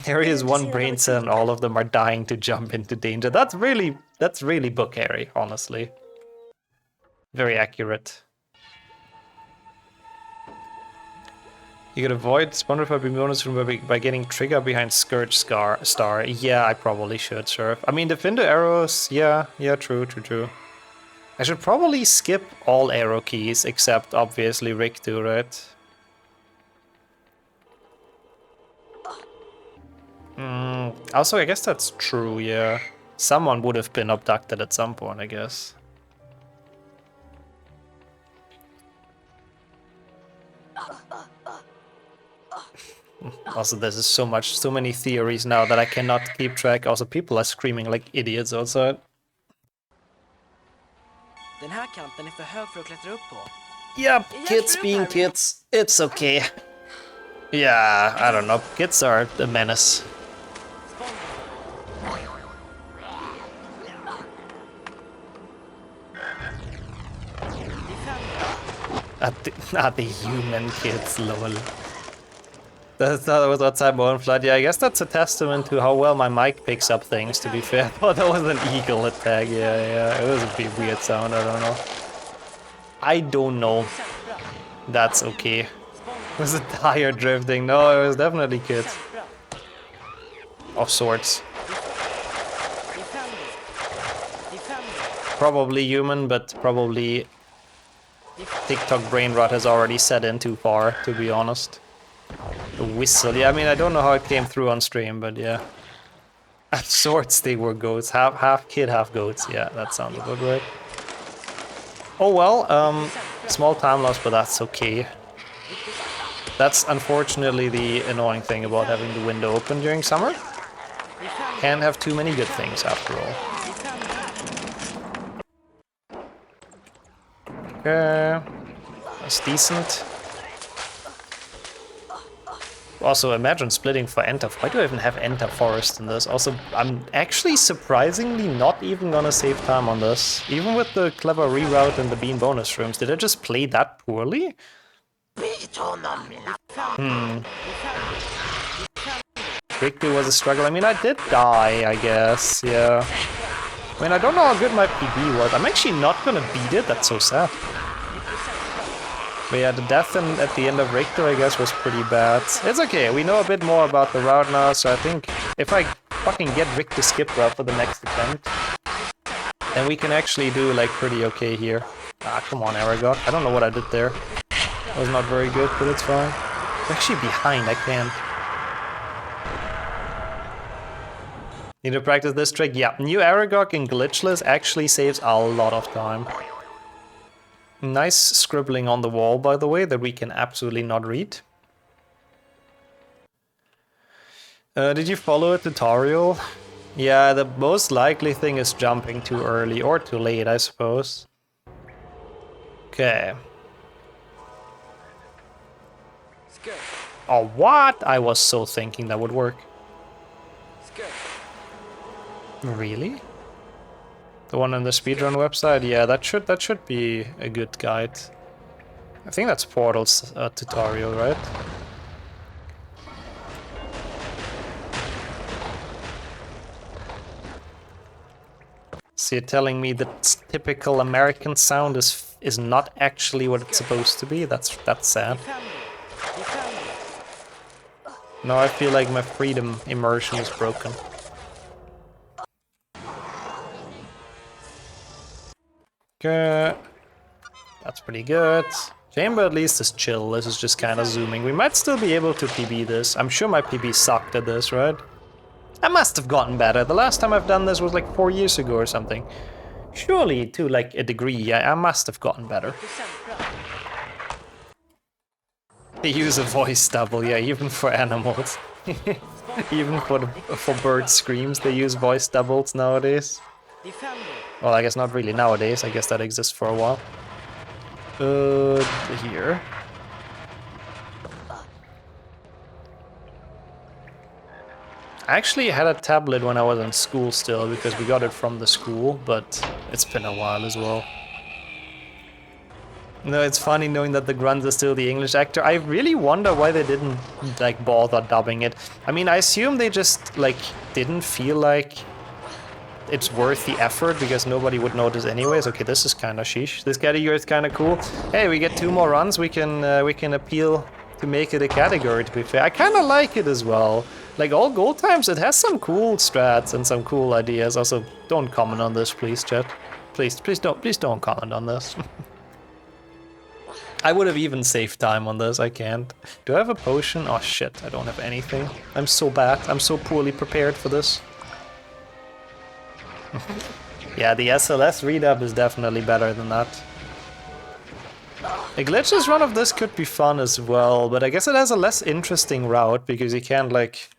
Harry is one brain cell and all of them are dying to jump into danger. That's really book Harry, honestly. Very accurate. You could avoid Spawner being bonus by getting trigger behind Scourge Star. Yeah, I probably should, Surf. I mean, Defender arrows, yeah, true. I should probably skip all arrow keys, except obviously Riktu, right? Also, I guess that's true, yeah. Someone would have been abducted at some point, I guess. Also, there's so many theories now that I cannot keep track. Also, people are screaming like idiots outside. Den här kanten är för hög för att klättra upp på. Yep, kids being kids, it's okay. Yeah, I don't know, kids are a menace. At the human kids, lol. That was outside my own flight. Yeah, I guess that's a testament to how well my mic picks up things, to be fair. Oh, that was an eagle attack, yeah. It was a bit weird sound, I don't know. I don't know. That's okay. Was it tire drifting? No, it was definitely kids. Of sorts. Probably human, but probably TikTok brain rot has already set in too far, to be honest. The whistle, yeah, I mean, I don't know how it came through on stream, but yeah. Of sorts they were goats, half kid, half goats, yeah, that sounds about right. Oh well, small time loss, but that's okay. That's unfortunately the annoying thing about having the window open during summer. Can't have too many good things after all. Okay, that's decent. Also, imagine splitting for Enter. Why do I even have Enter Forest in this? Also, I'm actually surprisingly not even gonna save time on this. Even with the clever reroute and the bean bonus rooms, did I just play that poorly? Riktu was a struggle. I mean, I did die, I guess, yeah. I mean, I don't know how good my PB was. I'm actually not gonna beat it, that's so sad. But yeah, the death at the end of Riktu, I guess, was pretty bad. It's okay, we know a bit more about the route now, so I think if I fucking get Rick to skip route for the next attempt, then we can actually do, like, pretty okay here. Ah, come on, Aragog. I don't know what I did there. That was not very good, but it's fine. I'm actually behind, I can't. Need to practice this trick? Yeah, new Aragog in glitchless actually saves a lot of time. Nice scribbling on the wall, by the way, that we can absolutely not read. Did you follow a tutorial? Yeah, the most likely thing is jumping too early or too late, I suppose. Okay. Oh, what? I was so thinking that would work. Really? The one on the speedrun website? Yeah, that should be a good guide. I think that's Portal's tutorial, right? So you're telling me the typical American sound is not actually what it's supposed to be? That's sad. Now I feel like my freedom immersion is broken. Okay. That's pretty good. Chamber at least is chill, this is just kind of zooming. We might still be able to PB this. I'm sure my PB sucked at this, right? I must have gotten better. The last time I've done this was like 4 years ago or something. Surely to like a degree, I must have gotten better. They use a voice double, yeah, even for animals. Even for bird screams, they use voice doubles nowadays. Well, I guess not really nowadays, I guess that exists for a while. Here. I actually had a tablet when I was in school still, because we got it from the school, but it's been a while as well. No, it's funny knowing that the Grunts are still the English actor. I really wonder why they didn't like bother dubbing it. I mean, I assume they just like didn't feel like it's worth the effort because nobody would notice anyways. Okay, this is kind of sheesh. This category is kind of cool. Hey, we get 2 more runs. We can appeal to make it a category. To be fair, I kind of like it as well. Like all gold times, it has some cool strats and some cool ideas. Also, don't comment on this, please, chat. Please don't comment on this. I would have even saved time on this. I can't. Do I have a potion? Oh shit, I don't have anything. I'm so bad. I'm so poorly prepared for this. Yeah, the SLS redub is definitely better than that. A glitchless run of this could be fun as well, but I guess it has a less interesting route because you can't like,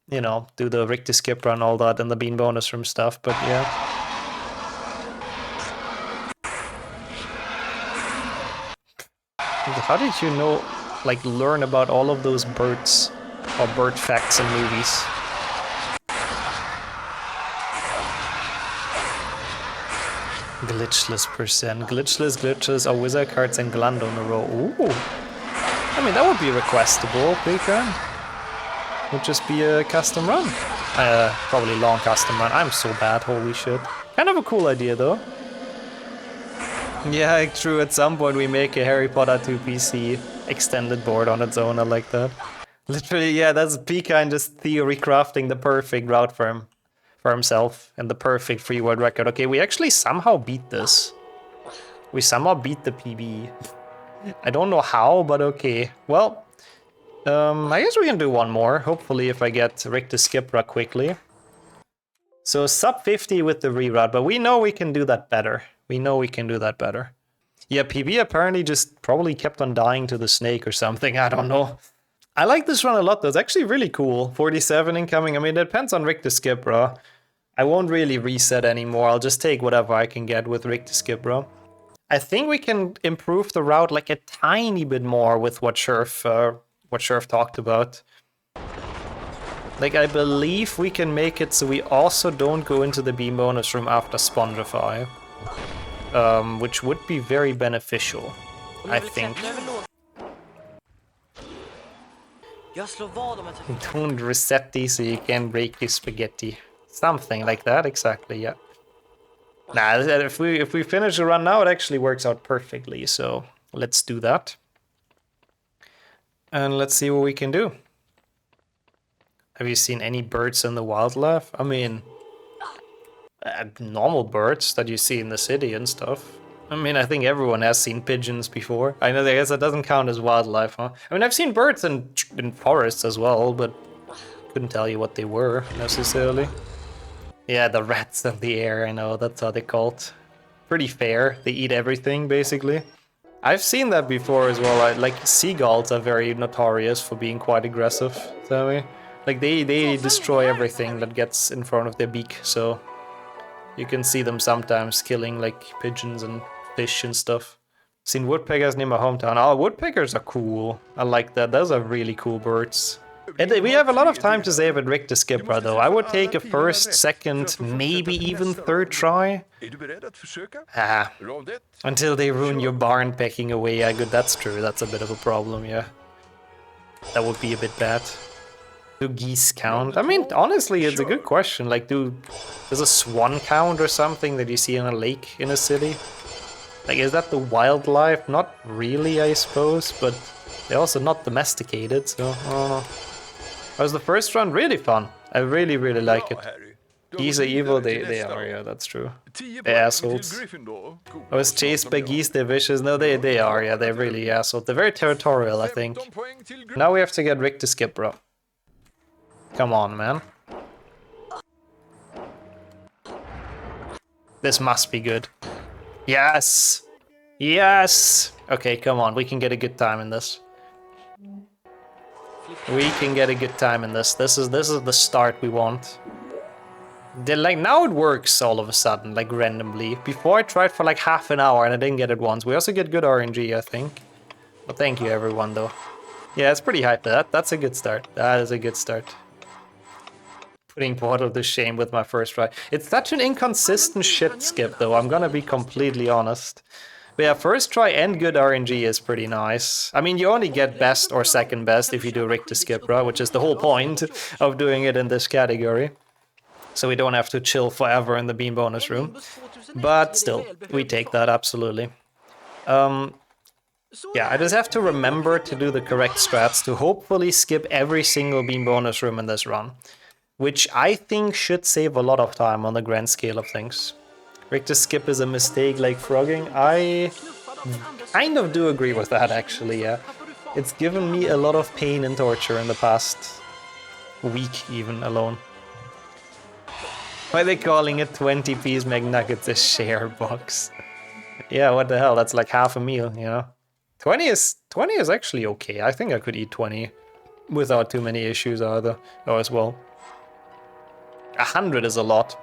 you know, do the Richter skip run, all that, and the bean bonus room stuff, but yeah. How did you know, like, learn about all of those birds or bird facts in movies? Glitchless percent. Glitchless are wizard cards and Gland on a row. Ooh. I mean, that would be requestable, Pika. Would just be a custom run. Probably long custom run. I'm so bad, holy shit. Kind of a cool idea, though. Yeah, true. At some point we make a Harry Potter 2 PC extended board on its own. I like that. Literally, yeah, that's Pika and just theory crafting the perfect route for himself and the perfect free world record. Okay, we actually somehow beat this. We somehow beat the PB. I don't know how, but okay. Well, I guess we can do one more. Hopefully, if I get Rick to skip run quickly. So sub 50 with the reroute, but we know we can do that better. We know we can do that better. Yeah, PB apparently just probably kept on dying to the snake or something. I don't know. I like this run a lot, though. It's actually really cool. 47 incoming. I mean, it depends on Rick to skip, bro. I won't really reset anymore. I'll just take whatever I can get with Rick to skip, bro. I think we can improve the route like a tiny bit more with what Sherf talked about. Like, I believe we can make it so we also don't go into the beam bonus room after Spongify. Which would be very beneficial, I think. Don't reset these so you can break your spaghetti. Something like that, exactly, yeah. Nah, if we finish the run now, it actually works out perfectly, so let's do that. And let's see what we can do. Have you seen any birds in the wildlife? I mean, normal birds that you see in the city and stuff. I mean, I think everyone has seen pigeons before. I know, I guess that doesn't count as wildlife, huh? I mean, I've seen birds in forests as well, but couldn't tell you what they were, necessarily. Yeah, the rats of the air, I know, that's how they're called. Pretty fair, they eat everything, basically. I've seen that before as well, like seagulls are very notorious for being quite aggressive, so like they destroy everything that gets in front of their beak, so you can see them sometimes killing like pigeons and fish and stuff. Seen woodpeckers near my hometown. Oh, woodpeckers are cool. I like that. Those are really cool birds. And we have a lot of time to save at Rick to Skipper, though. I would take a first, second, maybe even third try. Until they ruin your barn pecking away. Yeah, good, that's true. That's a bit of a problem, yeah. That would be a bit bad. Do geese count? I mean, honestly, it's a good question. Like, does a swan count or something that you see in a lake in a city? Like, is that the wildlife? Not really, I suppose, but they're also not domesticated, so I don't know. Was the first run really fun? I really like it. Geese are evil, they are, yeah, that's true. They're assholes. I was chased by geese, they're vicious. No, they are, yeah, they're really assholes. They're very territorial, I think. Now we have to get Rick to skip, bro. Come on, man. This must be good. Yes! Yes! Okay, come on, we can get a good time in this. We can get a good time in this. This is the start we want. Like, now it works all of a sudden, like randomly. Before I tried for like half an hour and I didn't get it once. We also get good RNG, I think. But thank you everyone though. Yeah, it's pretty hyped. That's a good start. That is a good start. Putting Portal to shame with my first try. It's such an inconsistent shit skip though, I'm gonna be completely honest. But yeah, first try and good RNG is pretty nice. I mean, you only get best or second best if you do rig to skip, right? Which is the whole point of doing it in this category. So we don't have to chill forever in the beam bonus room. But still, we take that, absolutely. Yeah, I just have to remember to do the correct strats to hopefully skip every single beam bonus room in this run. Which I think should save a lot of time on the grand scale of things. Rig to skip is a mistake like frogging. I kind of do agree with that, actually, yeah. It's given me a lot of pain and torture in the past week even alone. Why are they calling it 20p McNuggets a share box? Yeah, what the hell, that's like half a meal, you know? 20 is actually okay. I think I could eat 20 without too many issues either, or as well. 100 is a lot.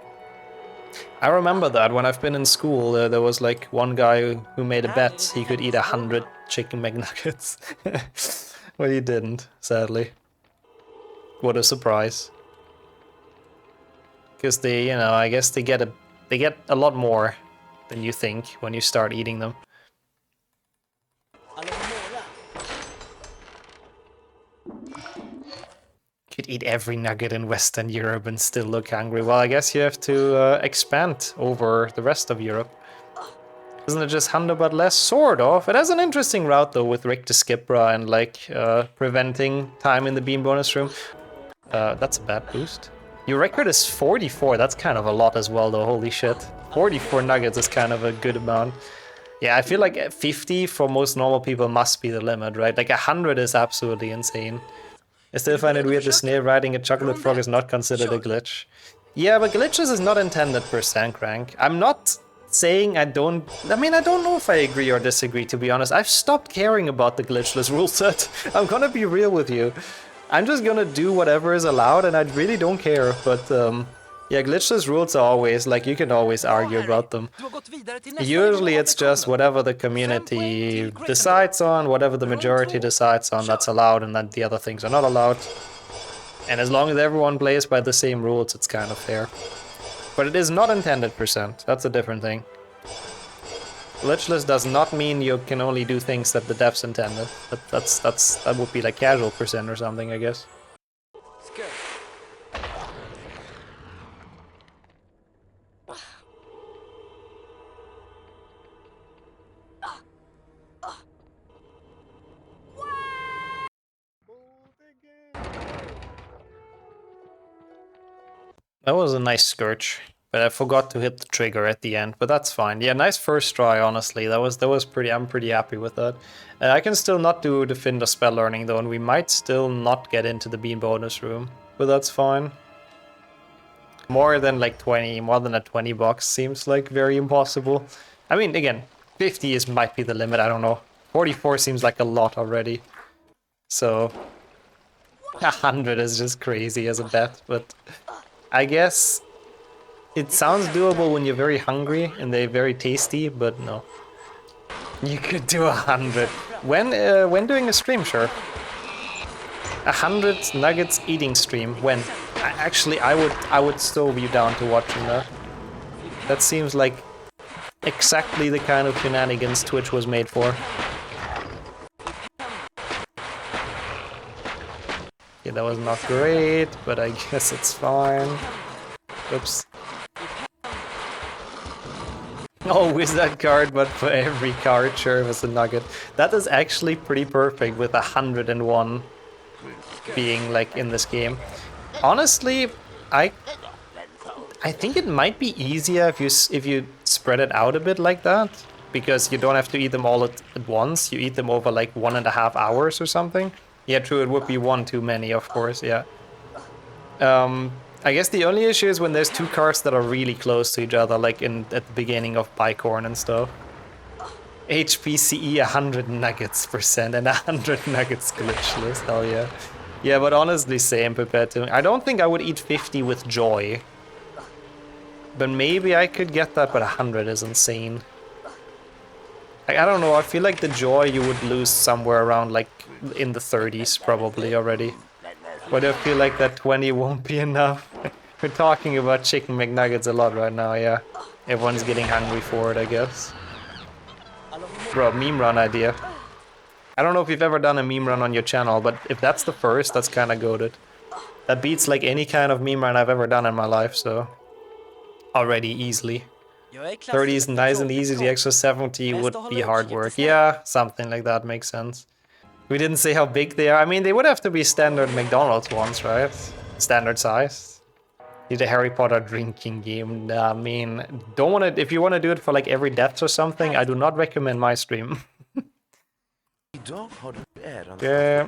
I remember that when I've been in school, there was like one guy who made a bet he could eat 100 chicken McNuggets. Well, he didn't, sadly. What a surprise. Because they, you know, I guess they get a lot more than you think when you start eating them. Could eat every nugget in Western Europe and still look hungry. Well, I guess you have to expand over the rest of Europe. Isn't it just 100 but less? Sort of. It has an interesting route though with Rick to Skipra and like preventing time in the beam bonus room. That's a bad boost. Your record is 44. That's kind of a lot as well though, holy shit. 44 nuggets is kind of a good amount. Yeah, I feel like 50 for most normal people must be the limit, right? Like 100 is absolutely insane. I still find it weird the snail riding a chocolate frog is not considered a glitch. Yeah, but glitches is not intended per Crank. I'm not saying I don't know if I agree or disagree, to be honest. I've stopped caring about the glitchless rule set. I'm gonna be real with you. I'm just gonna do whatever is allowed and I really don't care, but yeah, glitchless rules are always, like, you can always argue about them. Usually it's just whatever the community decides on, whatever the majority decides on, that's allowed, and then the other things are not allowed. And as long as everyone plays by the same rules, it's kind of fair. But it is not intended percent, that's a different thing. Glitchless does not mean you can only do things that the devs intended. That would be like casual percent or something, I guess. That was a nice Scourge, but I forgot to hit the trigger at the end, but that's fine. Yeah, nice first try, honestly. That was pretty, I'm pretty happy with that. I can still not do Defender spell learning though, and we might still not get into the beam bonus room, but that's fine. More than like 20, more than a 20 box seems like very impossible. I mean, again, 50 might be the limit, I don't know. 44 seems like a lot already. So 100 is just crazy as a bet, but I guess it sounds doable when you're very hungry and they're very tasty, but no. You could do 100. When doing a stream, sure. 100 nuggets eating stream. When? Actually, I would still be down to watching that. That seems like exactly the kind of shenanigans Twitch was made for. Yeah, that was not great, but I guess it's fine. Oops. Oh, wizard card, but for every card, sure, it was a nugget. That is actually pretty perfect with 101 being like in this game. Honestly, I think it might be easier if you spread it out a bit like that, because you don't have to eat them all at once. You eat them over like 1.5 hours or something. Yeah, true, it would be one too many, of course, yeah. I guess the only issue is when there's two cards that are really close to each other, like at the beginning of Bicorn and stuff. HPCE 100 nuggets percent and 100 nuggets glitchless, hell yeah. Yeah, but honestly, same prepared to me. I don't think I would eat 50 with joy. But maybe I could get that, but 100 is insane. I don't know, I feel like the joy you would lose somewhere around like in the 30s probably already. But I feel like that 20 won't be enough. We're talking about chicken McNuggets a lot right now, yeah. Everyone's getting hungry for it, I guess. Bro, meme run idea. I don't know if you've ever done a meme run on your channel, but if that's the first, that's kind of goated. That beats like any kind of meme run I've ever done in my life, so... Already, easily. 30 is nice and easy, the extra 70 would be hard work. Yeah, something like that makes sense. We didn't say how big they are. I mean, they would have to be standard McDonald's ones, right? Standard size. Need a Harry Potter drinking game. I mean, don't want to... If you want to do it for like every death or something, I do not recommend my stream. Okay.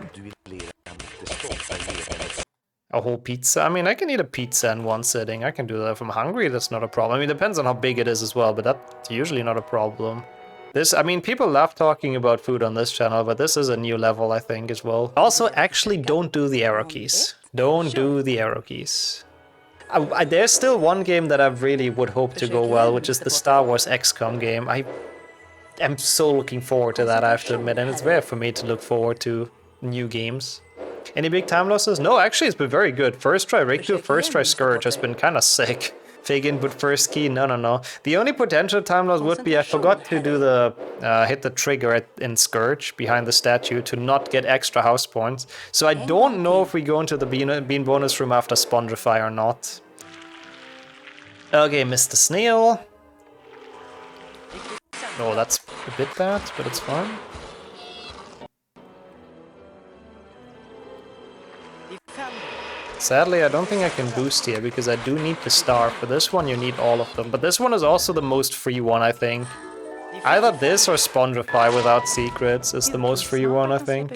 A whole pizza? I mean, I can eat a pizza in one sitting. I can do that if I'm hungry, that's not a problem. I mean, it depends on how big it is as well, but that's usually not a problem. This, I mean, people love talking about food on this channel, but this is a new level, I think, as well. Also, actually, don't do the arrow keys. Don't do the arrow keys. There's still one game that I really would hope to go well, which is the Star Wars XCOM game. I am so looking forward to that, I have to admit, and it's rare for me to look forward to new games. Any big time losses? No, actually it's been very good. First try Riku, first try Scourge has been kind of sick. Fake input first key, no. The only potential time loss would be I forgot to do the hit the trigger in Scourge behind the statue to not get extra house points. So I don't know if we go into the bean bonus room after Spongify or not. Okay, Mr. Snail. Oh, that's a bit bad, but it's fine. Sadly, I don't think I can boost here, because I do need the star. For this one, you need all of them. But this one is also the most free one, I think. Either this or Spongify without secrets is the most free one, I think.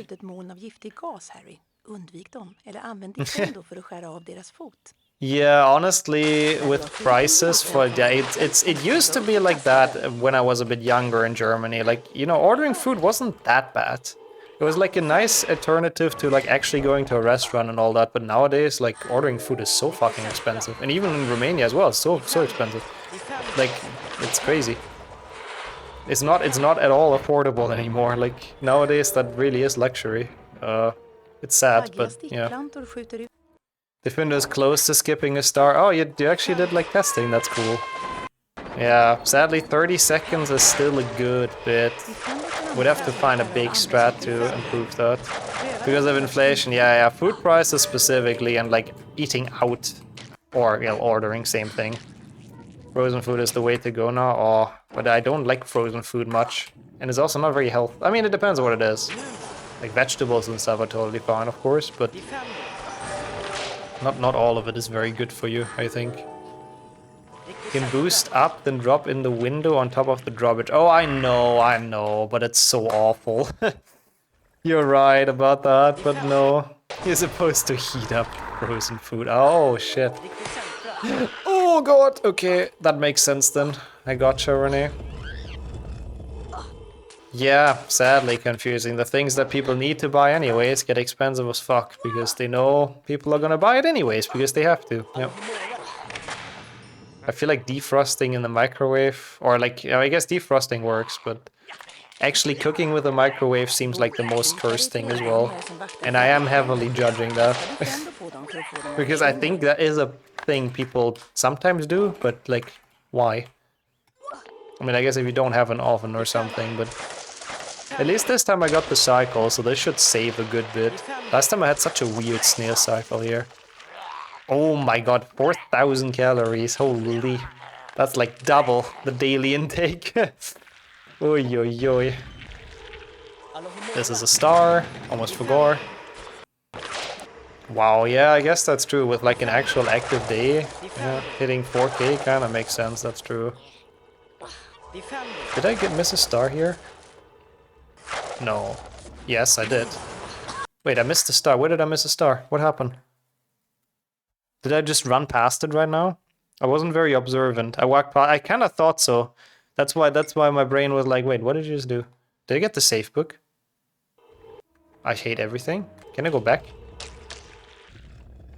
Yeah, honestly, with prices for it used to be like that when I was a bit younger in Germany. Like, you know, ordering food wasn't that bad. It was like a nice alternative to like actually going to a restaurant and all that, but nowadays like ordering food is so fucking expensive. And even in Romania as well, it's so expensive. Like, it's crazy. It's not at all affordable anymore. Like, nowadays that really is luxury. It's sad, but yeah. Defender's close to skipping a star. Oh, you actually did like testing, that's cool. Yeah, sadly 30 seconds is still a good bit. Would have to find a big strat to improve that. Because of inflation, yeah, food prices specifically, and like eating out or, you know, ordering, same thing. Frozen food is the way to go now. Oh, but I don't like frozen food much. And it's also not very healthy. I mean, it depends on what it is. Like vegetables and stuff are totally fine, of course, but not all of it is very good for you, I think. Can boost up, then drop in the window on top of the drawbridge. Oh, I know, but it's so awful. You're right about that, but no. You're supposed to heat up frozen food. Oh, shit. Oh, God. Okay, that makes sense then. I gotcha, Renee. Yeah, sadly confusing. The things that people need to buy anyways get expensive as fuck, because they know people are gonna buy it anyways, because they have to. Yep. I feel like defrosting in the microwave, or like, I guess defrosting works, but actually cooking with a microwave seems like the most cursed thing as well. And I am heavily judging that. Because I think that is a thing people sometimes do, but like, why? I mean, I guess if you don't have an oven or something, but at least this time I got the cycle, so this should save a good bit. Last time I had such a weird snail cycle here. Oh my god, 4,000 calories, holy. That's like double the daily intake. Oi, oi, oi. This is a star, almost forgot. Wow, yeah, I guess that's true. With like an actual active day, yeah, hitting 4K kind of makes sense, that's true. Did I miss a star here? No. Yes, I did. Wait, I missed a star. Where did I miss a star? What happened? Did I just run past it right now? I wasn't very observant. I walked past. I kind of thought so. That's why my brain was like, wait, what did you just do? Did I get the safe book? I hate everything. Can I go back?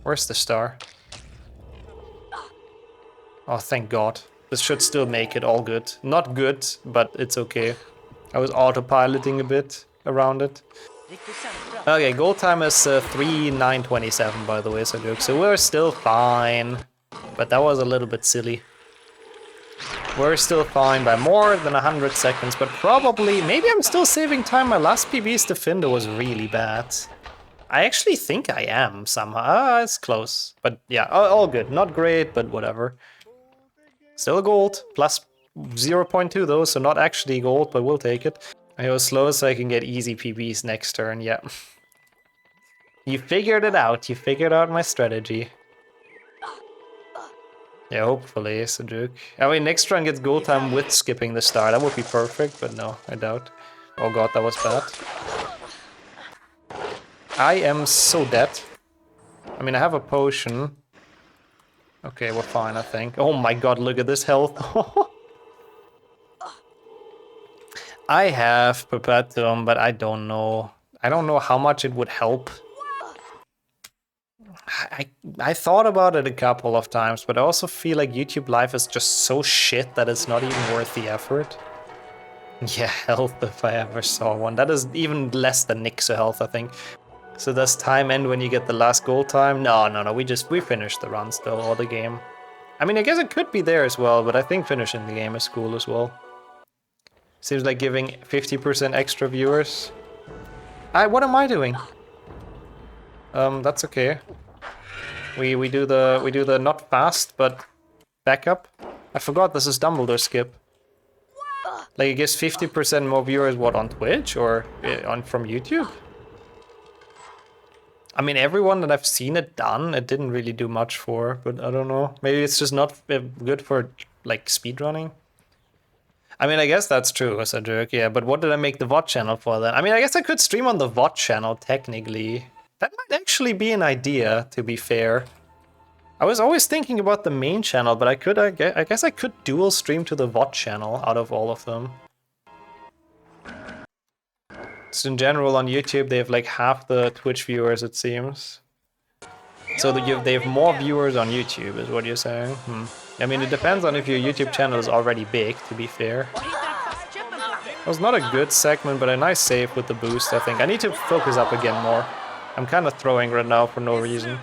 Where's the star? Oh, thank God. This should still make it all good. Not good, but it's okay. I was autopiloting a bit around it. Okay, goal time is 3:09:27, by the way, so we're still fine. But that was a little bit silly. We're still fine by more than 100 seconds, but probably, maybe I'm still saving time. My last PB's Defender was really bad. I actually think I am somehow. It's close. But yeah, all good. Not great, but whatever. Still a gold. Plus 0.2 though, so not actually gold, but we'll take it. I go slow so I can get easy PBs next turn, yeah. You figured it out. You figured out my strategy. Yeah, hopefully, Sujuk. I mean, next run gets gold time with skipping the start. That would be perfect, but no, I doubt. Oh god, that was bad. I am so dead. I mean, I have a potion. Okay, we're fine, I think. Oh my god, look at this health. I have Perpetuum, but I don't know. I don't know how much it would help. I thought about it a couple of times, but I also feel like YouTube Live is just so shit that it's not even worth the effort. Yeah, health if I ever saw one. That is even less than Nixo health, I think. So does time end when you get the last goal time? No, we finished the run still, or the game. I mean, I guess it could be there as well, but I think finishing the game is cool as well. Seems like giving 50% extra viewers. What am I doing? That's okay. We do the not fast, but backup. I forgot this is Dumbledore skip. Like it gives 50% more viewers, what, on Twitch or from YouTube? I mean, everyone that I've seen it done, it didn't really do much for, but I don't know. Maybe it's just not good for, like, speedrunning. I mean, I guess that's true as a jerk, yeah, but what did I make the VOD channel for then? I mean, I guess I could stream on the VOD channel, technically. That might actually be an idea, to be fair. I was always thinking about the main channel, but I guess I could dual stream to the VOD channel out of all of them. So in general on YouTube they have like half the Twitch viewers, it seems. So they have more viewers on YouTube is what you're saying? I mean, it depends on if your YouTube channel is already big, to be fair. It was not a good segment, but a nice save with the boost, I think. I need to focus up again more. I'm kind of throwing right now for no reason.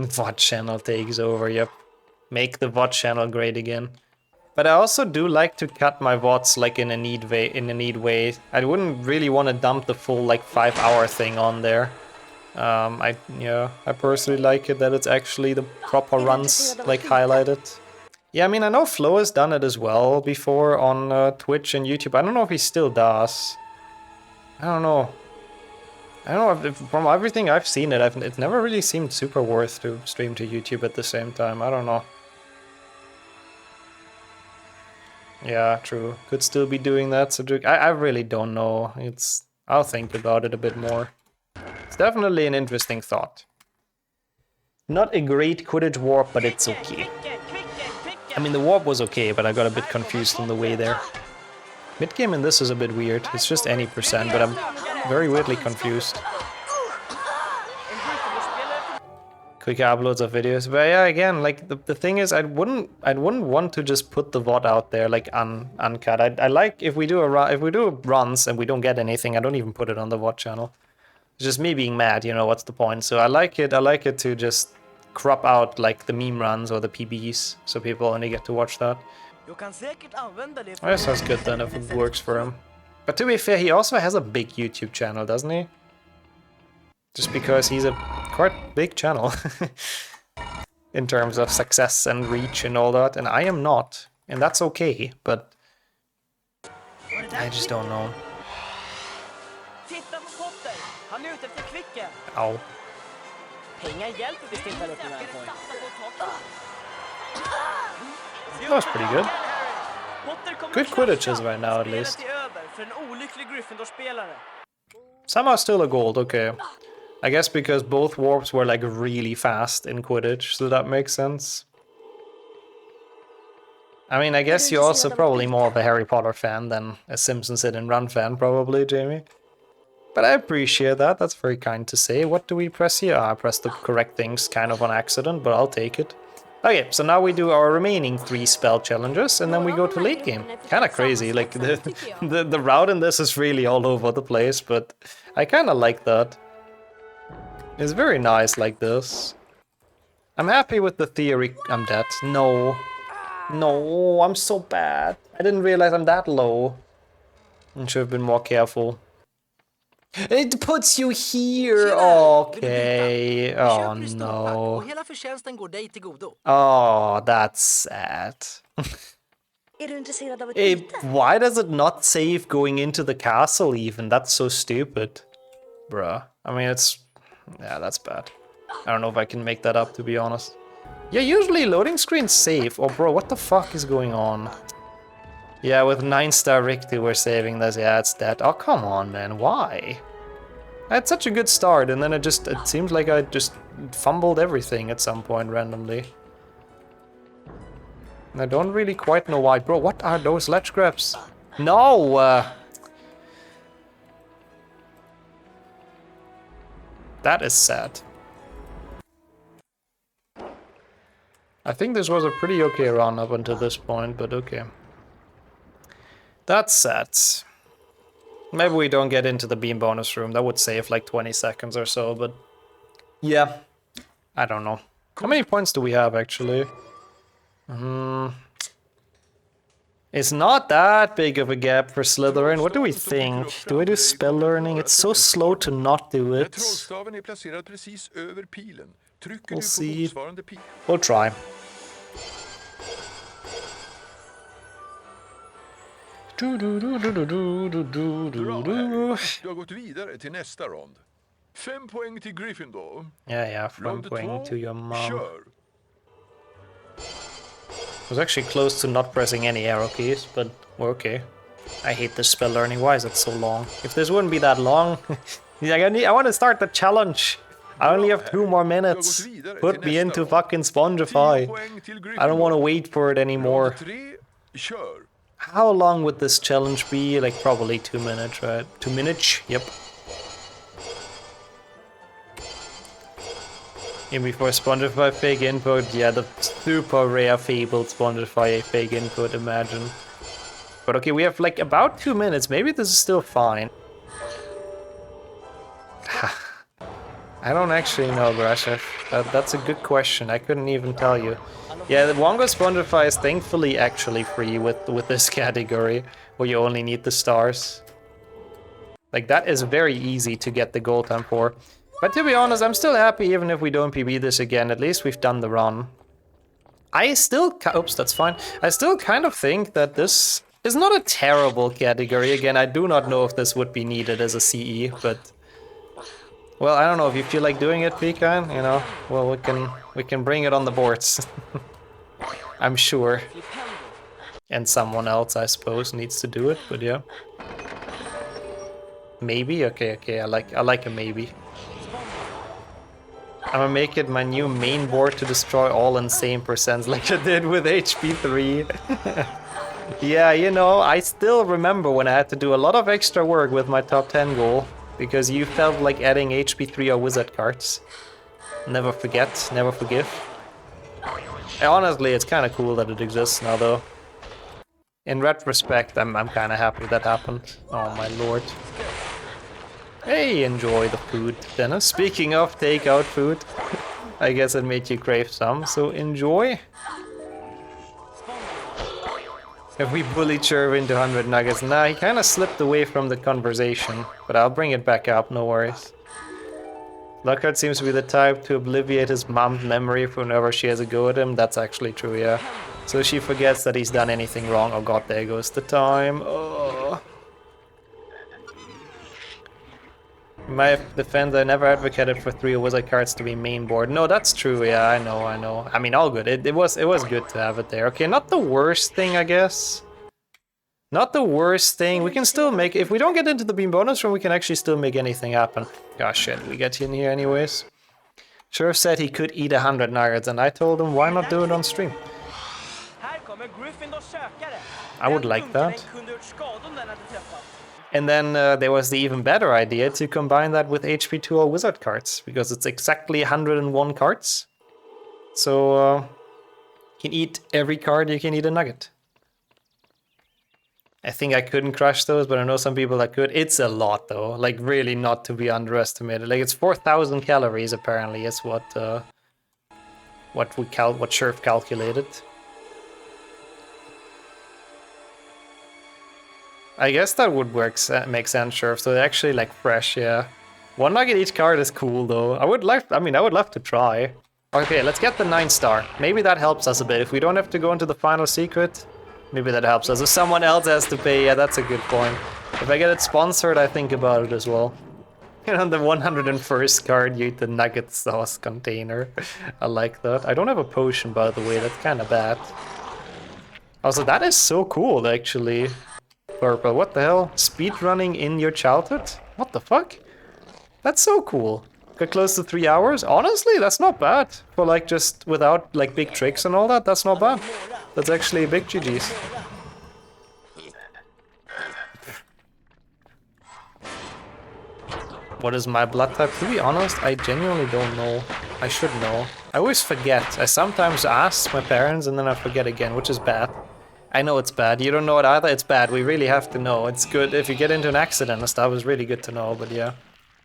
VOD channel takes over, yep. Make the VOD channel great again. But I also do like to cut my VODs like in a neat way. I wouldn't really want to dump the full like 5-hour thing on there. I personally like it that it's actually the proper runs like highlighted. Yeah, I mean, I know Flo has done it as well before on Twitch and YouTube. I don't know if he still does. I don't know. From everything I've seen it never really seemed super worth to stream to YouTube at the same time. I don't know. Yeah, true. Could still be doing that, so I really don't know. I'll think about it a bit more. It's definitely an interesting thought. Not a great Quidditch warp, but it's okay. I mean, the warp was okay, but I got a bit confused on the way there. Mid-game in this is a bit weird. It's just any %, but I'm very weirdly confused. Quick uploads of videos, but yeah, again, like the thing is, I wouldn't want to just put the VOD out there like uncut. I like if we do runs and we don't get anything, I don't even put it on the VOD channel. It's just me being mad, you know, what's the point? So I like it to just crop out like the meme runs or the PBs, so people only get to watch that. I guess that's good then if it works for him. But to be fair, he also has a big YouTube channel, doesn't he? Just because he's a quite big channel in terms of success and reach and all that, and I am not, and that's okay, but I just don't know. Ow. That was pretty good. Good Quidditches right now, at least. Somehow still a gold, okay. I guess because both warps were like really fast in Quidditch, so that makes sense. I mean, I guess you're also probably more of a Harry Potter fan than a Simpsons Hit and Run fan, probably, Jamie. But I appreciate that, that's very kind to say. What do we press here? I pressed the correct things kind of on accident, but I'll take it. Okay, so now we do our remaining 3 spell challenges, and then we go to late game. Kinda crazy, like the route in this is really all over the place, but I kinda like that. It's very nice like this. I'm happy with the theory. I'm dead. No. No, I'm so bad. I didn't realize I'm that low. I should have been more careful. It puts you here. Okay. Vi Oh köper i storpack och no. hela förtjänsten går dig till godo. Oh, that's sad. Är du intresserad av ett Hey, byte? why does it not save going into the castle even? That's so stupid. Bruh. I mean, it's... Yeah, that's bad. I don't know if I can make that up, to be honest. Yeah, usually loading screens save. Oh, bro, what the fuck is going on? Yeah, with 9-star Richter we're saving this. Yeah, it's dead. Oh, come on, man. Why? I had such a good start, and then it seems like I just fumbled everything at some point randomly. And I don't really quite know why. Bro, what are those ledge grabs? No! That is sad. I think this was a pretty okay run up until this point, but okay. That's sad. Maybe we don't get into the beam bonus room. That would save like 20 seconds or so, but... Yeah. I don't know. How many points do we have, actually? It's not that big of a gap for Slytherin. What do we think? Do I do spell learning? It's so slow to not do it. We'll see. We'll try. Du har gått vidare till nästa rond. 5 poäng till Gryffindor. Yeah, from Rond going 2, to your mom. kör. I was actually close to not pressing any arrow keys, but we're okay. I hate this spell learning. Why is it so long? If this wouldn't be that long, I want to start the challenge. I only have 2 more minutes. Put me into fucking Spongify. I don't want to wait for it anymore. Rond 3, kör. How long would this challenge be? Like probably 2 minutes, right? 2 minutes? Yep. And before Spongify fake input, yeah, the super rare fabled Spongify fake input, imagine. But okay, we have like about 2 minutes. Maybe this is still fine. I don't actually know, Grashev. That's a good question. I couldn't even tell you. Yeah, the Wongo Spongify is thankfully actually free with this category, where you only need the stars. Like, that is very easy to get the gold time for. But to be honest, I'm still happy even if we don't PB this again. At least we've done the run. I still... Oops, that's fine. I still kind of think that this is not a terrible category. Again, I do not know if this would be needed as a CE, but... Well, I don't know if you feel like doing it, Pecan, you know. Well, we can bring it on the boards. I'm sure. And someone else, I suppose, needs to do it, but yeah. Maybe? Okay, I like a maybe. I'm gonna make it my new main board to destroy all insane percents like I did with HP 3. Yeah, you know, I still remember when I had to do a lot of extra work with my top 10 goal, because you felt like adding HP 3 or wizard cards. Never forget, never forgive. Honestly, it's kind of cool that it exists now, though. In retrospect, I'm kind of happy that happened. Oh my lord. Hey, enjoy the food, Dennis. Speaking of takeout food, I guess it made you crave some, so enjoy. If we bully Cherv into 100 nuggets, nah, he kind of slipped away from the conversation, but I'll bring it back up, no worries. Lockhart seems to be the type to obliviate his mom's memory whenever she has a go at him. That's actually true, yeah. So she forgets that he's done anything wrong. Oh god, there goes the time. Oh. In my defense, I never advocated for 3 wizard cards to be main board. No, that's true, yeah, I know. I mean, all good. It was good to have it there. Okay, not the worst thing, I guess. Not the worst thing. We can still make... If we don't get into the beam bonus room, we can actually still make anything happen. Gosh, shit, we get in here anyways. Sheriff said he could eat 100 nuggets, and I told him, why not do it on stream? I would like that. And then there was the even better idea to combine that with HP 2 or wizard cards, because it's exactly 101 cards. So you can eat every card, you can eat a nugget. I think I couldn't crush those, but I know some people that could. It's a lot though, like really not to be underestimated. Like it's 4,000 calories apparently is what what Sheriff calculated. I guess that would make sense, Sheriff. So they're actually like fresh, yeah. 1 nugget each card is cool though. I would love to try. Okay, let's get the 9-star. Maybe that helps us a bit. If we don't have to go into the final secret, maybe that helps us. If someone else has to pay, yeah, that's a good point. If I get it sponsored, I think about it as well. And on the 101st card, you eat the nugget sauce container. I like that. I don't have a potion, by the way. That's kind of bad. Also, that is so cool, actually. Purple, what the hell? Speedrunning in your childhood? What the fuck? That's so cool. Got close to 3 hours? Honestly, that's not bad. For like just without like big tricks and all that, that's not bad. That's actually big GG's. What is my blood type? To be honest, I genuinely don't know. I should know. I always forget. I sometimes ask my parents and then I forget again, which is bad. I know it's bad. You don't know it either? It's bad. We really have to know. It's good if you get into an accident and stuff. It's really good to know, but yeah.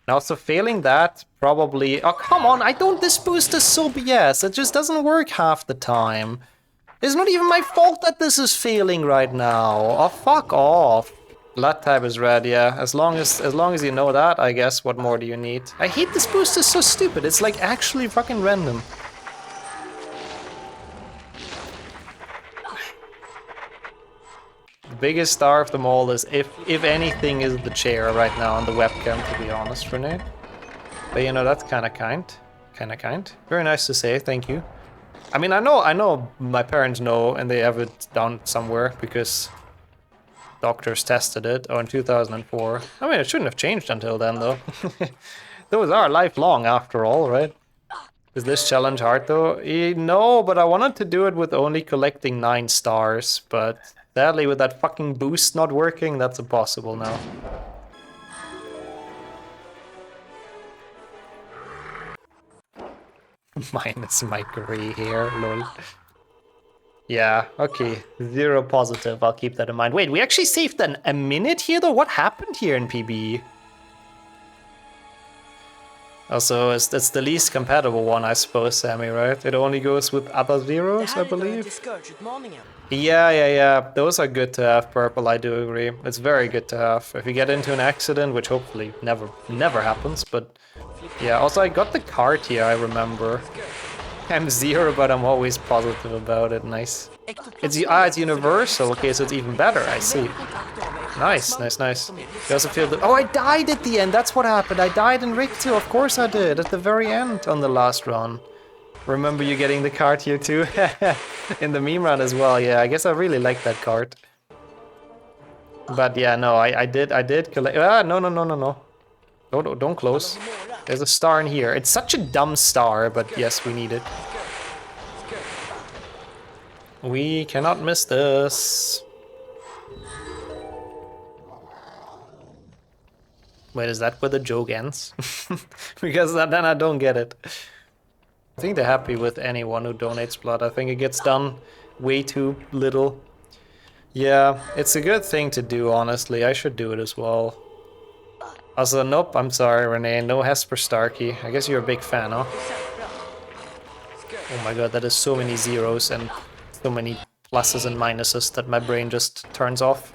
And also failing that, probably... Oh, come on! This boost is so BS. It just doesn't work half the time. It's not even my fault that this is failing right now. Oh, fuck off. Blood type is red, yeah. As long as you know that, I guess, what more do you need? I hate this boost, is so stupid. It's like actually fucking random. The biggest star of them all is, if anything, is the chair right now on the webcam, to be honest, Renee. But you know, that's kinda kind. Kinda kind. Very nice to say, thank you. I mean, I know my parents know, and they have it down somewhere, because doctors tested it, in 2004. I mean, it shouldn't have changed until then, though. Those are lifelong, after all, right? Is this challenge hard, though? No, but I wanted to do it with only collecting 9 stars, but sadly, with that fucking boost not working, that's impossible now. Minus my gray hair, lol. Yeah, okay. 0 positive, I'll keep that in mind. Wait, we actually saved a minute here though? What happened here in PB? Also, it's the least compatible one, I suppose, Sammy, right? It only goes with other zeros, I believe? Yeah. Those are good to have, Purple, I do agree. It's very good to have. If you get into an accident, which hopefully never happens, but... Yeah, also I got the card here, I remember. I'm 0, but I'm always positive about it. Nice. It's universal. Okay, so it's even better. I see. Nice. You also feel that... Oh, I died at the end. That's what happened. I died in Rig 2. Of course I did. At the very end on the last run. Remember you getting the card here too? In the meme run as well. Yeah, I guess I really like that card. But yeah, no, I did collect... Ah, no. Don't close. There's a star in here. It's such a dumb star, but yes, we need it. We cannot miss this. Wait, is that where the joke ends? Because then I don't get it. I think they're happy with anyone who donates blood. I think it gets done way too little. Yeah, it's a good thing to do, honestly. I should do it as well. Also, nope, I'm sorry, Renee. No Hesper Starkey. I guess you're a big fan, huh? Oh my god, that is so many zeros and so many pluses and minuses that my brain just turns off.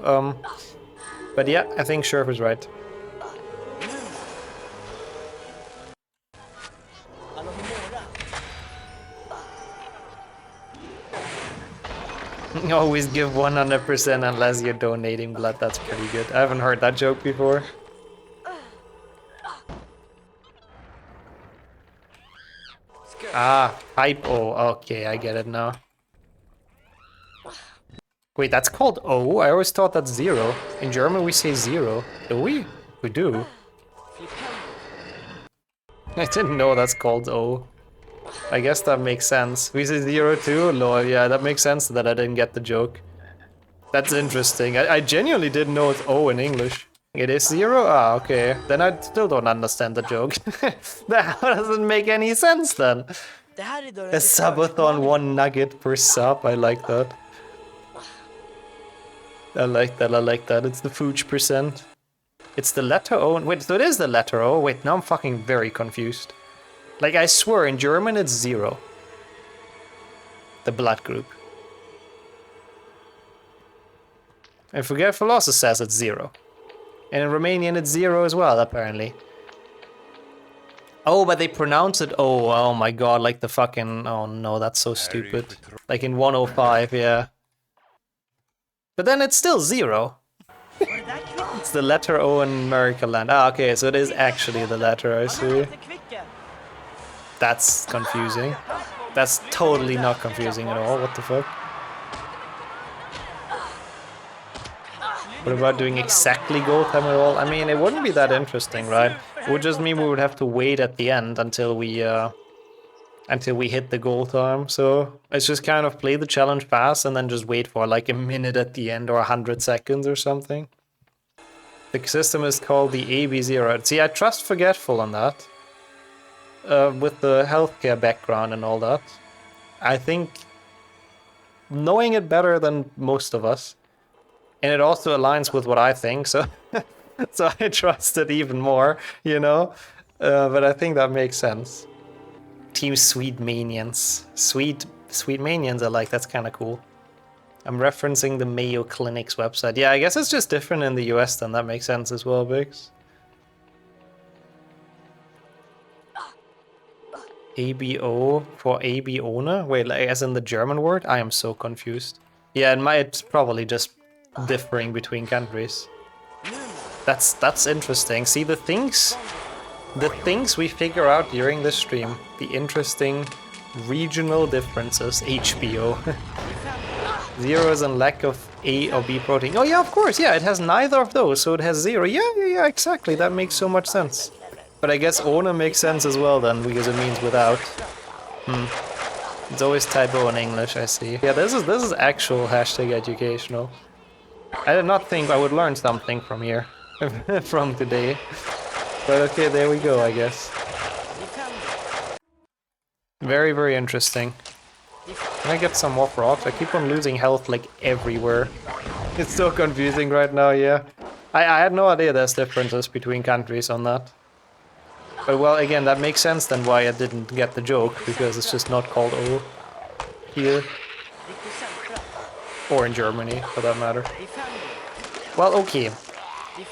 But yeah, I think Sheriff is right. Always give 100% unless you're donating blood. That's pretty good. I haven't heard that joke before. Ah, hype. Oh, okay, I get it now. Wait, that's called O? I always thought that's 0. In German we say 0. Do we? We do. I didn't know that's called O. I guess that makes sense. We say 0 too? Lol, yeah, that makes sense that I didn't get the joke. That's interesting. I genuinely didn't know it's O in English. It is 0? Ah, okay. Then I still don't understand the joke. That doesn't make any sense then. A subathon, 1 nugget per sub. I like that. I like that. It's the Fooch percent. It's the letter O. Wait, so it is the letter O? Wait, now I'm fucking very confused. Like, I swear, in German it's 0. the blood group. And Forgetful also says it's 0. And in Romanian it's 0 as well, apparently. Oh, but they pronounce it, oh my god, like the fucking, oh no, that's so stupid. Like in 105, yeah. But then it's still 0. It's the letter O in America land. Ah, okay, so it is actually the letter, I see. That's confusing. That's totally not confusing at all, what the fuck? What about doing exactly gold time at all? I mean, it wouldn't be that interesting, right? It would just mean we would have to wait at the end until we hit the goal time. So let's just kind of play the challenge fast and then just wait for like a minute at the end or 100 seconds or something. The system is called the AB0. See, I trust Forgetful on that. With the healthcare background and all that. I think knowing it better than most of us. And it also aligns with what I think, so so I trust it even more, you know? But I think that makes sense. Team Sweet Manians. Sweet Manians I like, that's kind of cool. I'm referencing the Mayo Clinic's website. Yeah, I guess it's just different in the US then, that makes sense as well, Biggs. ABO for AB owner? Wait, like, as in the German word? I am so confused. Yeah, it's probably just differing between countries. That's interesting. See, the things we figure out during this stream, the interesting regional differences, HBO. Zeros and lack of A or B protein. Oh yeah, of course, yeah, it has neither of those, so it has 0. Yeah, exactly, that makes so much sense. But I guess owner makes sense as well then, because it means without. It's always typo in English, I see. Yeah, this is actual hashtag educational. I did not think I would learn something from here, from today. But okay, there we go, I guess. Very, very interesting. Can I get some more frogs? I keep on losing health like everywhere. It's so confusing right now, yeah. I had no idea there's differences between countries on that. But well, again, that makes sense then why I didn't get the joke, because it's just not called O here. Or in Germany, for that matter. Well, okay.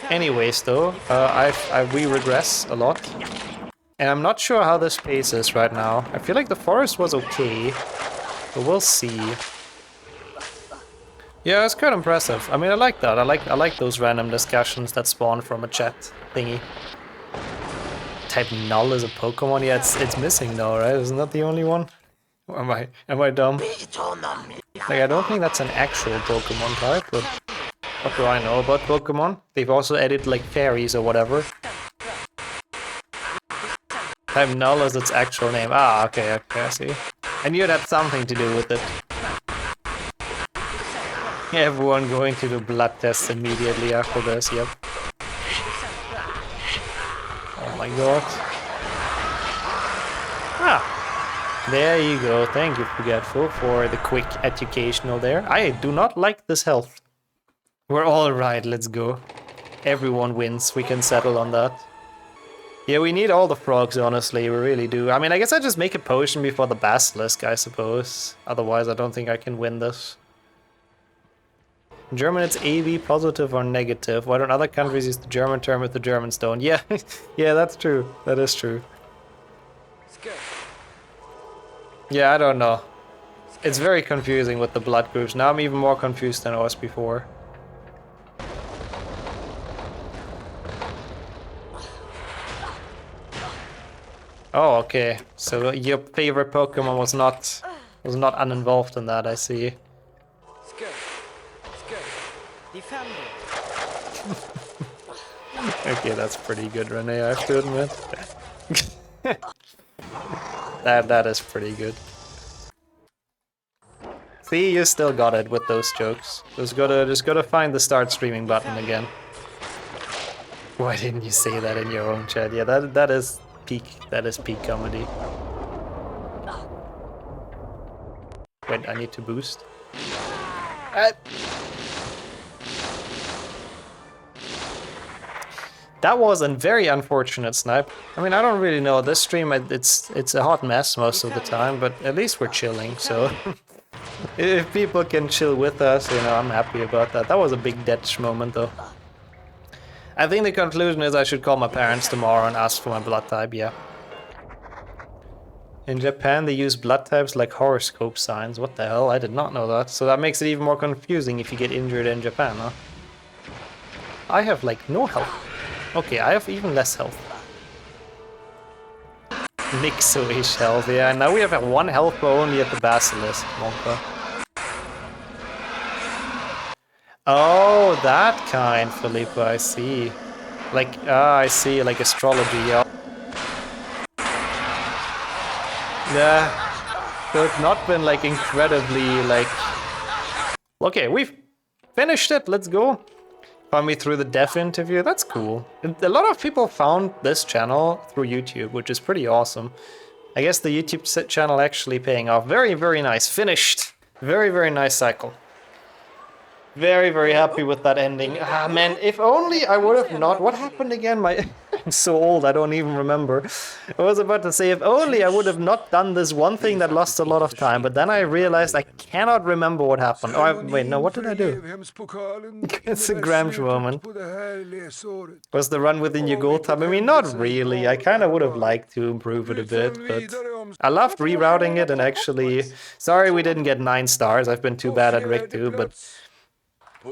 Anyways, though, we regress a lot. And I'm not sure how this pace is right now. I feel like the forest was okay, but we'll see. Yeah, it's quite impressive. I mean, I like that. I like those random discussions that spawn from a chat thingy. Type null is a Pokemon? Yeah, it's missing though, right? Isn't that the only one? Or am I dumb? Like, I don't think that's an actual Pokemon type, but what do I know about Pokemon? They've also added like fairies or whatever. Type null is its actual name. Ah, okay, I see. I knew it had something to do with it. Everyone going to do blood tests immediately after this, yep. Oh my god. Ah! There you go, thank you, Forgetful, for the quick educational there. I do not like this health. We're alright, let's go. Everyone wins, we can settle on that. Yeah, we need all the frogs, honestly, we really do. I mean, I guess I just make a potion before the basilisk, I suppose. Otherwise, I don't think I can win this. In German, it's AB, positive or negative. Why don't other countries use the German term if the Germans don't? Yeah, yeah, that's true. That is true. Yeah, I don't know. It's very confusing with the blood groups. Now I'm even more confused than I was before. Oh, okay. So your favorite Pokemon was not uninvolved in that, I see. Okay, that's pretty good, Renee, I have to admit. That is pretty good. See, you still got it with those jokes. Just gotta find the start streaming button again. Why didn't you say that in your own chat? Yeah, that is peak comedy. Wait, I need to boost. That was a very unfortunate snipe. I mean, I don't really know. This stream, it's a hot mess most of the time, but at least we're chilling, so If people can chill with us, you know, I'm happy about that. That was a big Detch moment, though. I think the conclusion is I should call my parents tomorrow and ask for my blood type, yeah. In Japan, they use blood types like horoscope signs. What the hell? I did not know that. So that makes it even more confusing if you get injured in Japan, huh? I have, like, no health. Okay, I have even less health. Nixo-ish health, yeah. Now we have 1 health, but only at the Basilisk, Monka. Oh, that kind, Philippa, I see. Like, I see, like astrology, yeah. Yeah, so it's not been like incredibly like... Okay, we've finished it, let's go. Found me through the dev interview, that's cool. A lot of people found this channel through YouTube, which is pretty awesome. I guess the YouTube channel actually paying off. Very, very nice, finished. Very, very nice cycle. Very, very happy with that ending. Ah, man, if only I would have not... What happened again? I'm so old, I don't even remember. I was about to say, if only I would have not done this one thing that lost a lot of time, but then I realized I cannot remember what happened. Oh, wait, no, what did I do? It's a Gramsh moment. Was the run within your goal time? I mean, not really. I kind of would have liked to improve it a bit, but... I loved rerouting it and actually... Sorry we didn't get 9 stars, I've been too bad at Rick 2, but...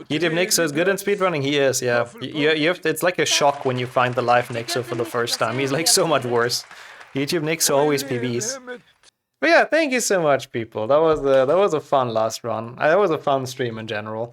YouTube Nixo is good in speedrunning, he is, yeah. You have to, it's like a shock when you find the live Nixo for the first time, he's like so much worse. YouTube Nixo always PBs. But yeah, thank you so much, people. That was a fun last run. That was a fun stream in general.